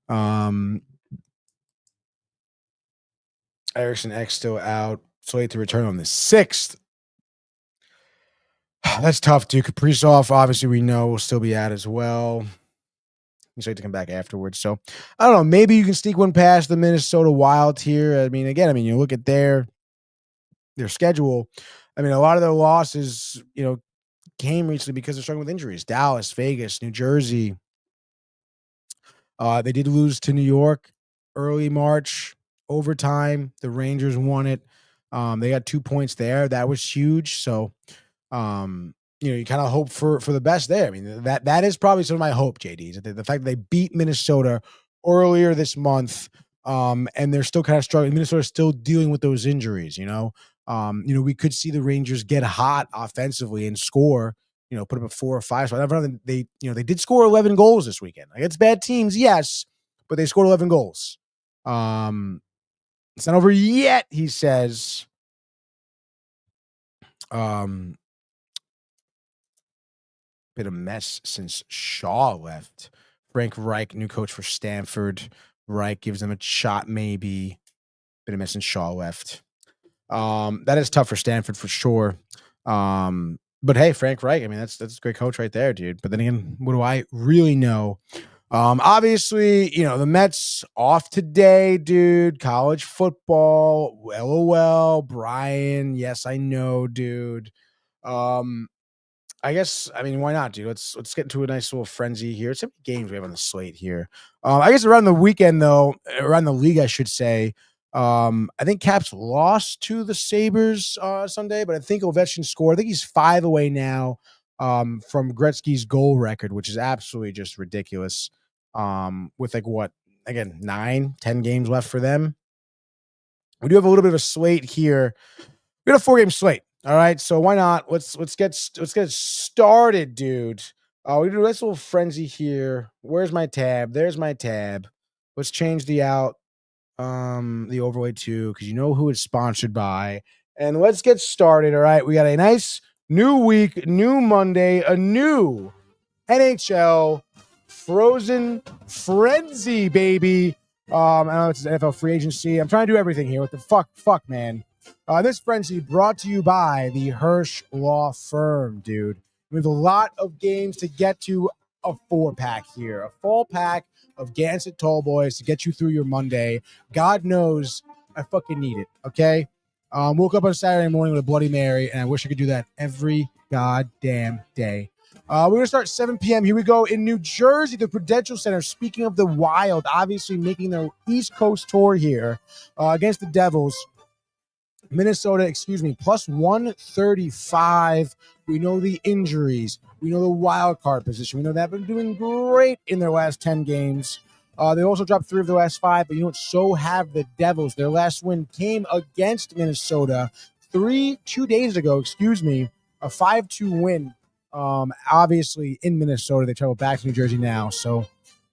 Erickson X still out. Slated to return on the 6th. That's tough, dude. Kaprizov, obviously, we know will still be out as well. He's like to come back afterwards. So, I don't know. Maybe you can sneak one past the Minnesota Wild here. Again, you look at their schedule. A lot of their losses, came recently because they're struggling with injuries. Dallas, Vegas, New Jersey. They did lose to New York early March, overtime. The Rangers won it. They got 2 points there. That was huge. So, you kind of hope for the best there. That is probably some of my hope, JD. The fact that they beat Minnesota earlier this month, and they're still kind of struggling. Minnesota's still dealing with those injuries, we could see the Rangers get hot offensively and score, put up a 4 or 5. So they did score 11 goals this weekend. It's bad teams, yes, but they scored 11 goals. It's not over yet, he says. Been a mess since Shaw left. Frank Reich, new coach for Stanford. Reich gives them a shot, maybe. Been a missing Shaw left. That is tough for Stanford for sure. But hey, Frank Reich, I mean, that's a great coach right there, dude. But then again, what do I really know? Obviously, the Mets off today, dude. College football, LOL, Brian. Yes, I know, dude. I guess, I mean, why not, dude? Let's get into a nice little frenzy here. It's how many games we have on the slate here. I guess around the weekend, though, around the league, I should say. I think Caps lost to the Sabres Sunday, but I think Ovechkin scored. I think he's 5 away now from Gretzky's goal record, which is absolutely just ridiculous. With 9-10 games left for them. We do have a little bit of a slate here. We got a 4-game slate. All right, so why not? Let's get started, dude. We do a nice little frenzy here. Where's my tab? There's my tab. Let's change the overlay too, because you know who it's sponsored by. And let's get started. All right, we got a nice new week, new Monday, a new NHL Frozen Frenzy, baby. I know it's NFL free agency. I'm trying to do everything here. What the fuck, man. This frenzy brought to you by the Hirsch Law Firm, dude. We have a lot of games to get to. A 4-pack here, a full pack of Gansett Tall Boys to get you through your Monday. God knows I fucking need it, okay? Woke up on Saturday morning with a Bloody Mary, and I wish I could do that every goddamn day. We're going to start 7 p.m. Here we go in New Jersey, the Prudential Center. Speaking of the Wild, obviously making their East Coast tour here against the Devils. Minnesota, plus 135. We know the injuries. We know the wild card position. We know they've been doing great in their last 10 games. They also dropped 3 of their last 5, but so have the Devils. Their last win came against Minnesota 2 days ago, a 5-2 win. Obviously in Minnesota. They travel back to New Jersey now. So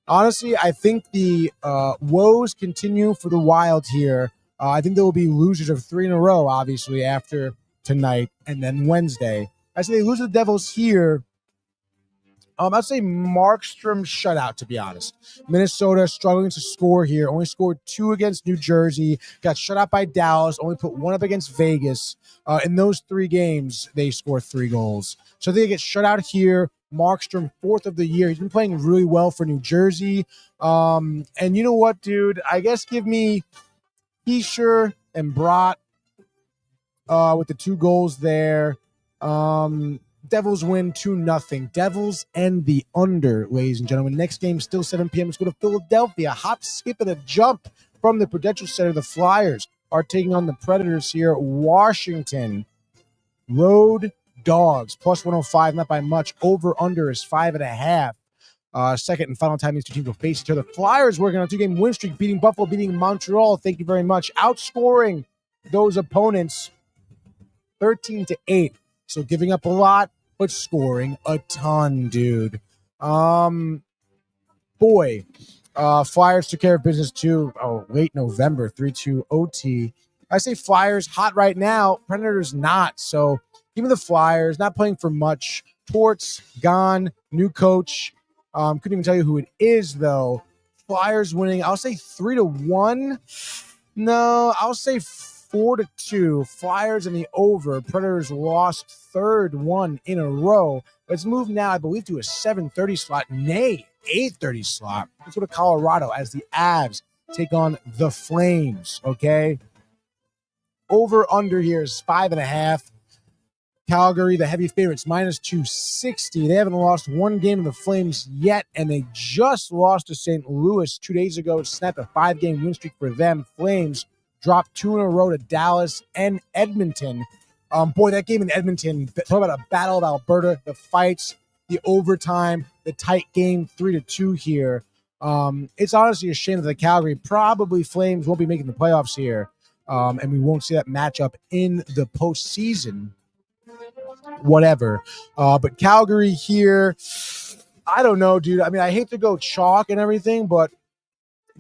honestly, I think the woes continue for the Wild here. I think there will be losers of 3 in a row, obviously, after tonight and then Wednesday. I say they lose to the Devils here. I'd say Markstrom shutout, to be honest. Minnesota struggling to score here. Only scored 2 against New Jersey. Got shut out by Dallas. Only put 1 up against Vegas. In those 3 games, they scored 3 goals. So they get shut out here. Markstrom, 4th of the year. He's been playing really well for New Jersey. And you know what, dude? I guess give me Heischer and Brott with the 2 goals there. Devils win 2-0. Devils and the under, ladies and gentlemen. Next game, still 7 p.m. Let's go to Philadelphia. Hop, skip, and a jump from the Prudential Center. The Flyers are taking on the Predators here. Washington. Road Dogs, plus 105, not by much. Over-under is 5.5. Second and final time these 2 teams will face each other. Flyers working on a 2-game win streak, beating Buffalo, beating Montreal. Thank you very much. Outscoring those opponents 13-8. So giving up a lot, but scoring a ton, dude. Flyers took care of business too. Late November, 3-2 OT. I say Flyers hot right now. Predators not. So give me the Flyers. Not playing for much. Torts gone. New coach. Couldn't even tell you who it is though. Flyers winning. I'll say 3-1. No, I'll say 4-2. Flyers in the over. Predators lost 3rd one in a row. Let's move now, I believe, to a 7:30 slot. Nay, 8:30 slot. Let's go to Colorado as the Avs take on the Flames. Okay. Over under here is 5.5. Calgary, the heavy favorites, minus 260. They haven't lost 1 game of the Flames yet, and they just lost to St. Louis 2 days ago to snap a 5-game win streak for them. Flames dropped 2 in a row to Dallas and Edmonton. That game in Edmonton, talk about a battle of Alberta, the fights, the overtime, the tight game, 3-2 here. It's honestly a shame that the Calgary Flames won't be making the playoffs here, and we won't see that matchup in the postseason. Whatever. But Calgary here, I don't know, dude. I mean, I hate to go chalk and everything, but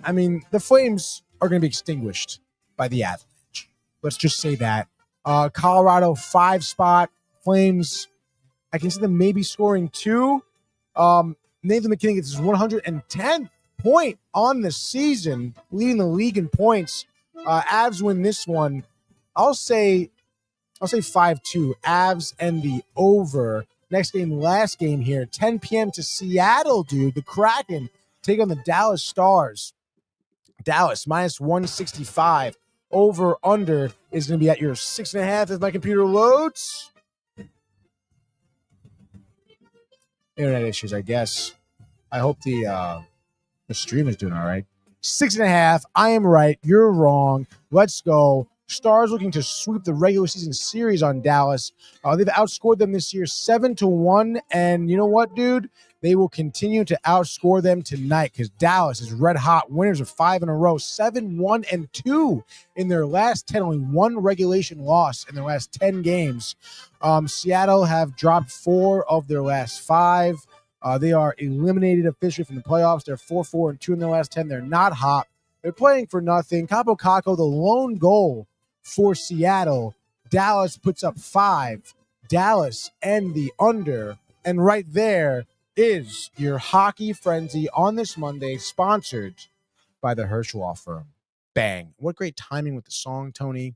I mean, the Flames are going to be extinguished by the Avalanche. Let's just say that. Colorado 5 spot. Flames, I can see them maybe scoring 2. Nathan McKinnon gets his 110th point on the season, leading the league in points. Avs win this one. I'll say 5-2. Avs and the over. Next game, last game here, 10 p.m. to Seattle, dude. The Kraken take on the Dallas Stars. Dallas minus 165. Over under is going to be at your 6.5 if my computer loads. Internet issues, I guess. I hope the stream is doing all right. 6.5. I am right. You're wrong. Let's go. Stars looking to sweep the regular season series on Dallas. They've outscored them this year 7-1. And you know what, dude? They will continue to outscore them tonight because Dallas is red hot. Winners of 5 in a row, 7-1-2 in their last 10. Only one regulation loss in their last 10 games. Seattle have dropped 4 of their last 5. They are eliminated officially from the playoffs. They're 4-4-2 in their last 10. They're not hot. They're playing for nothing. Capo Caco, the lone goal for Seattle. Dallas puts up 5. Dallas and the under. And right there is your hockey frenzy on this Monday, sponsored by the Hirsch Law Firm. Bang. What great timing with the song, Tony.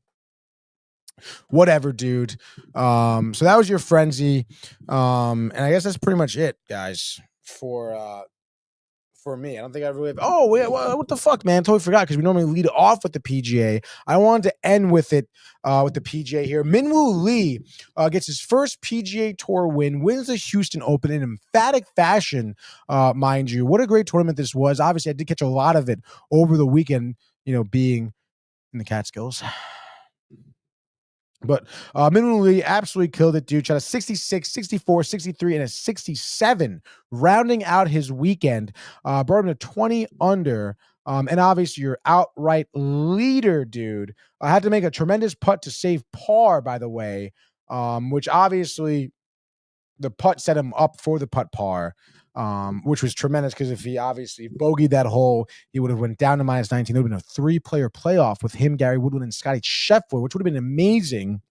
Whatever, dude. So that was your frenzy. And I guess that's pretty much it, guys, for me. I don't think I really have. Oh, wait, what the fuck, man? Totally forgot because we normally lead off with the PGA. I wanted to end with it with the PGA here. Minwoo Lee gets his first PGA Tour win, wins the Houston Open in emphatic fashion, mind you. What a great tournament this was. Obviously, I did catch a lot of it over the weekend, being in the Catskills. But Minwoo Lee absolutely killed it, dude. Shot a 66, 64, 63, and a 67, rounding out his weekend. Brought him to 20 under. And obviously, your outright leader, dude. I had to make a tremendous putt to save par, by the way, which obviously the putt set him up for the putt par, which was tremendous because if he obviously bogeyed that hole, he would have went down to minus 19. It would have been a 3-player playoff with him, Gary Woodland, and Scotty Scheffler, which would have been amazing.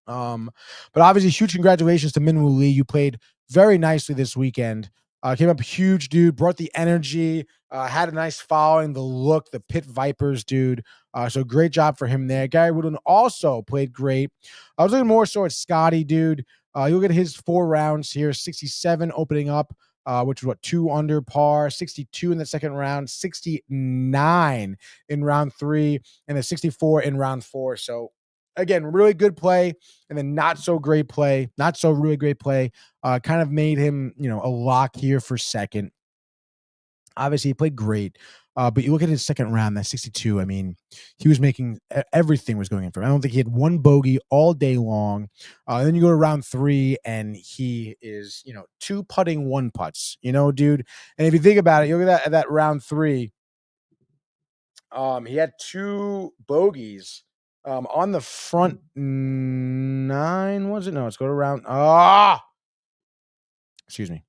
But obviously, huge congratulations to Minwoo Lee. You played very nicely this weekend. Came up huge, dude. Brought the energy. Had a nice following, the look, the Pit Vipers, dude. So great job for him there. Gary Woodland also played great. I was looking more so at Scotty, dude. You look at his 4 rounds here, 67 opening up, which was 2 under par, 62 in the second round, 69 in round 3, and a 64 in round 4. So again, really good play, and then not so great play, not so really great play. Kind of made him, a lock here for second. Obviously, he played great. But you look at his second round, that 62, I mean, he was making everything was going in for him. I don't think he had one bogey all day long. Then you go to round 3, and he is, 2 putting, 1 putts, dude. And if you think about it, you look at that round 3, he had 2 bogeys on the front 9, was it? No, let's go to round. Excuse me.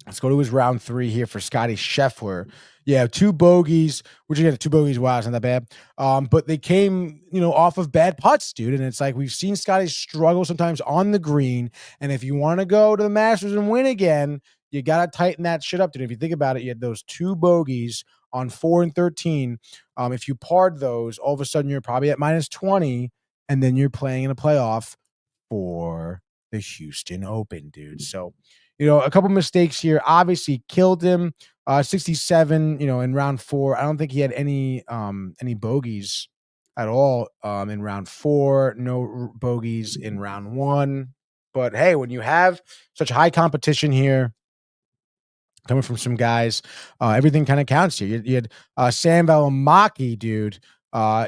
Let's go to his round 3 here for Scotty Scheffler. Yeah, 2 bogeys, which again, 2 bogeys, wow, it's not that bad. But they came, off of bad putts, dude. And it's like we've seen Scotty struggle sometimes on the green. And if you want to go to the Masters and win again, you got to tighten that shit up, dude. If you think about it, you had those 2 bogeys on 4 and 13. If you parred those, all of a sudden you're probably at minus 20, and then you're playing in a playoff for the Houston Open, dude. So, a couple mistakes here obviously killed him. 67, in round 4. I don't think he had any bogeys at all in round 4. No bogeys in round 1. But hey, when you have such high competition here, coming from some guys, everything kind of counts here. You had Sam Valimaki, dude.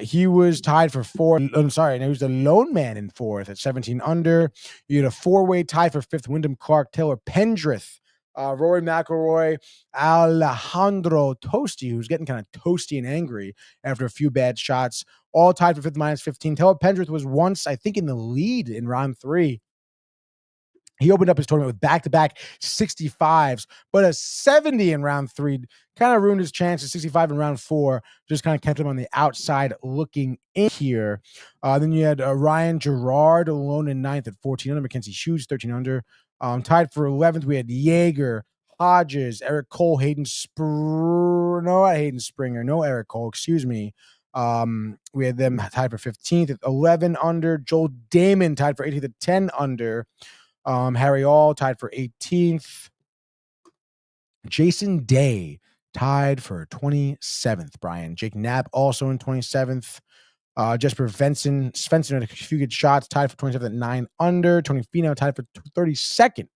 He was tied for 4th. I'm sorry, and he was the lone man in 4th at 17 under. You had a 4-way tie for 5th. Wyndham Clark, Taylor Pendrith, Rory McIlroy, Alejandro Tosti, who's getting kind of toasty and angry after a few bad shots. All tied for 5th, minus 15. Taylor Pendrith was once, I think, in the lead in round 3. He opened up his tournament with back-to-back 65s, but a 70 in round 3 kind of ruined his chances. 65 in round 4 just kind of kept him on the outside looking in here. Then you had Ryan Gerard alone in 9th at 14 under. Mackenzie Hughes, 13 under. Tied for 11th, we had Jaeger, Hodges, Eric Cole, Hayden Springer. No, not Hayden Springer. No, Eric Cole. Excuse me. We had them tied for 15th at 11 under. Joel Damon tied for 18th at 10 under. Harry All tied for 18th. Jason Day tied for 27th, Brian. Jake Knapp also in 27th. Jesper Svensson had a few good shots, tied for 27th at 9 under. Tony Finau tied for 32nd.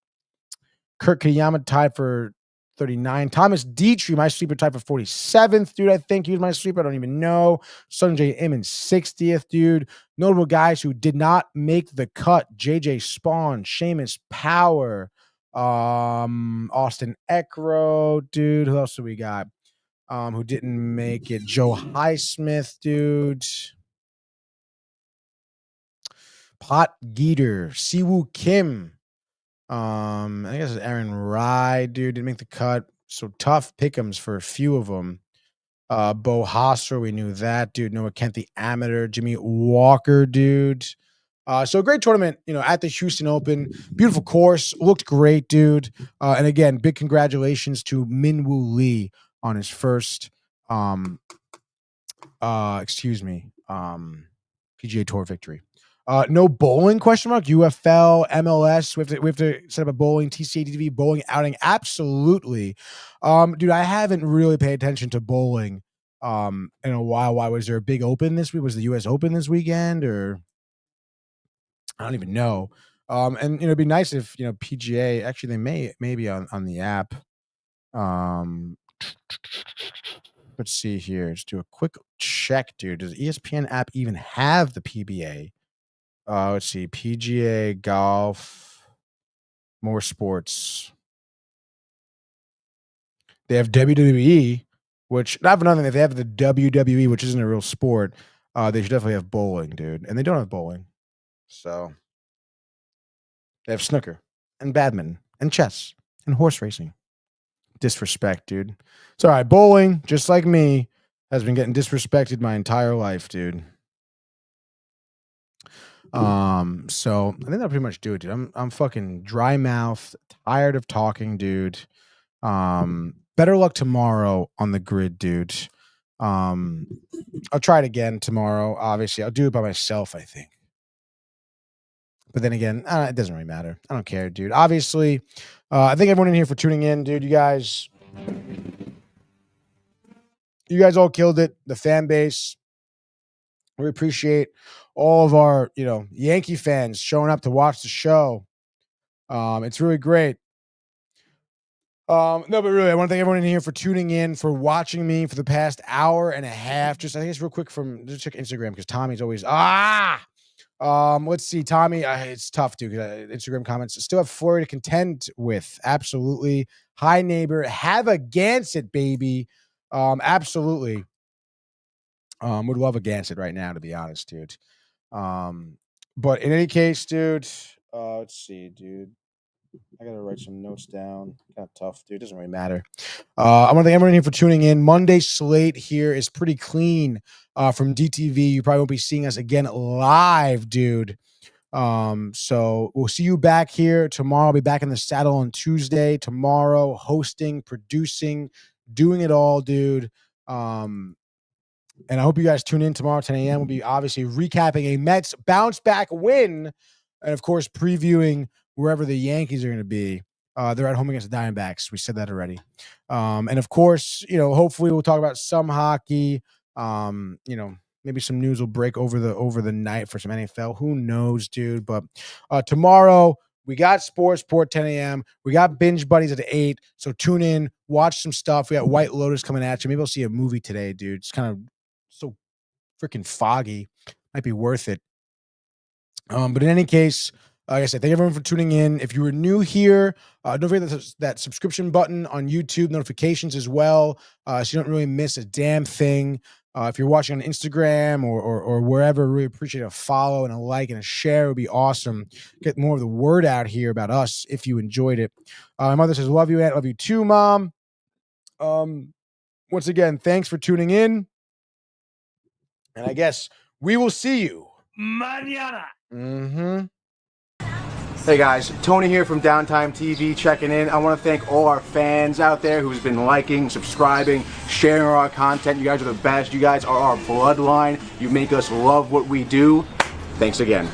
Kurt Kiyama tied for 39. Thomas Dietrich, my sleeper, tied for 47th, dude. I think he was my sleeper. I don't even know. Sungjae Im in 60th, dude. Notable guys who did not make the cut: JJ Spawn, Seamus Power, Austin Eckro, dude. Who else do we got? Who didn't make it? Joe Highsmith, dude. Pot Geeter, Siwoo Kim. I guess it's Aaron Rye, dude. Didn't make the cut. So tough pick'ems for a few of them. Bo Hosser, we knew that, dude. Noah Kent, the amateur. Jimmy Walker, dude. So a great tournament, at the Houston Open. Beautiful course. Looked great, dude. And again, big congratulations to Min-Woo Lee on his first, PGA Tour victory. No bowling, question mark, UFL, MLS. We have to set up a bowling, TCA, DTV bowling outing. Absolutely. Dude, I haven't really paid attention to bowling in a while. Why was there a big open this week? Was the US Open this weekend, or I don't even know. And it'd be nice if PGA, actually they may be on the app. Let's see here. Let's do a quick check, dude. Does the ESPN app even have the PBA? Let's see. PGA, golf, more sports. They have WWE, which, not for nothing, if they have the WWE, which isn't a real sport, they should definitely have bowling, dude. And they don't have bowling. So they have snooker and badminton and chess and horse racing. Disrespect, dude. It's all right. Bowling, just like me, has been getting disrespected my entire life, dude. So I think that'll pretty much do it, dude. I'm fucking dry mouthed, tired of talking, dude. Better luck tomorrow on the grid, dude. I'll try it again tomorrow. Obviously, I'll do it by myself, I think. But then again, it doesn't really matter. I don't care, dude. Obviously, I thank everyone in here for tuning in, dude. You guys all killed it. The fan base. We appreciate all of our, Yankee fans showing up to watch the show. It's really great. No, but really, I want to thank everyone in here for tuning in, for watching me for the past hour and a half. Just, I think it's real quick just check Instagram, because Tommy's always, let's see, Tommy, it's tough, dude, because Instagram comments still have Florida to contend with. Absolutely. Hi, neighbor. Have a Gansett, baby. Absolutely. Would love a Gansett right now, to be honest, dude. But in any case, dude, let's see, dude. I gotta write some notes down. Kind of tough, dude. Doesn't really matter. I want to thank everyone here for tuning in. Monday slate here is pretty clean. From DTV, you probably won't be seeing us again live, dude. So we'll see you back here tomorrow. I'll be back in the saddle on Tuesday. Tomorrow, hosting, producing, doing it all, dude. And I hope you guys tune in tomorrow at 10 a.m. We'll be obviously recapping a Mets bounce back win, and of course previewing wherever the Yankees are going to be. They're at home against the Diamondbacks. We said that already. And of course, hopefully we'll talk about some hockey. Maybe some news will break over the night for some NFL. Who knows, dude? But tomorrow we got SportSport 10 a.m. We got Binge Buddies at 8. So tune in, watch some stuff. We got White Lotus coming at you. Maybe we'll see a movie today, dude. It's kind of so freaking foggy. Might be worth it. But in any case, like I said, thank everyone for tuning in. If you were new here, don't forget that subscription button on YouTube, notifications as well, so you don't really miss a damn thing. If you're watching on Instagram or wherever, really appreciate a follow and a like and a share. It would be awesome. Get more of the word out here about us if you enjoyed it. My mother says, love you, Aunt. Love you too, Mom. Once again, thanks for tuning in. And I guess we will see you Mañana. Mm-hmm. Hey guys, Tony here from Downtime TV checking in. I want to thank all our fans out there who's been liking, subscribing, sharing our content. You guys are the best. You guys are our bloodline. You make us love what we do. Thanks again.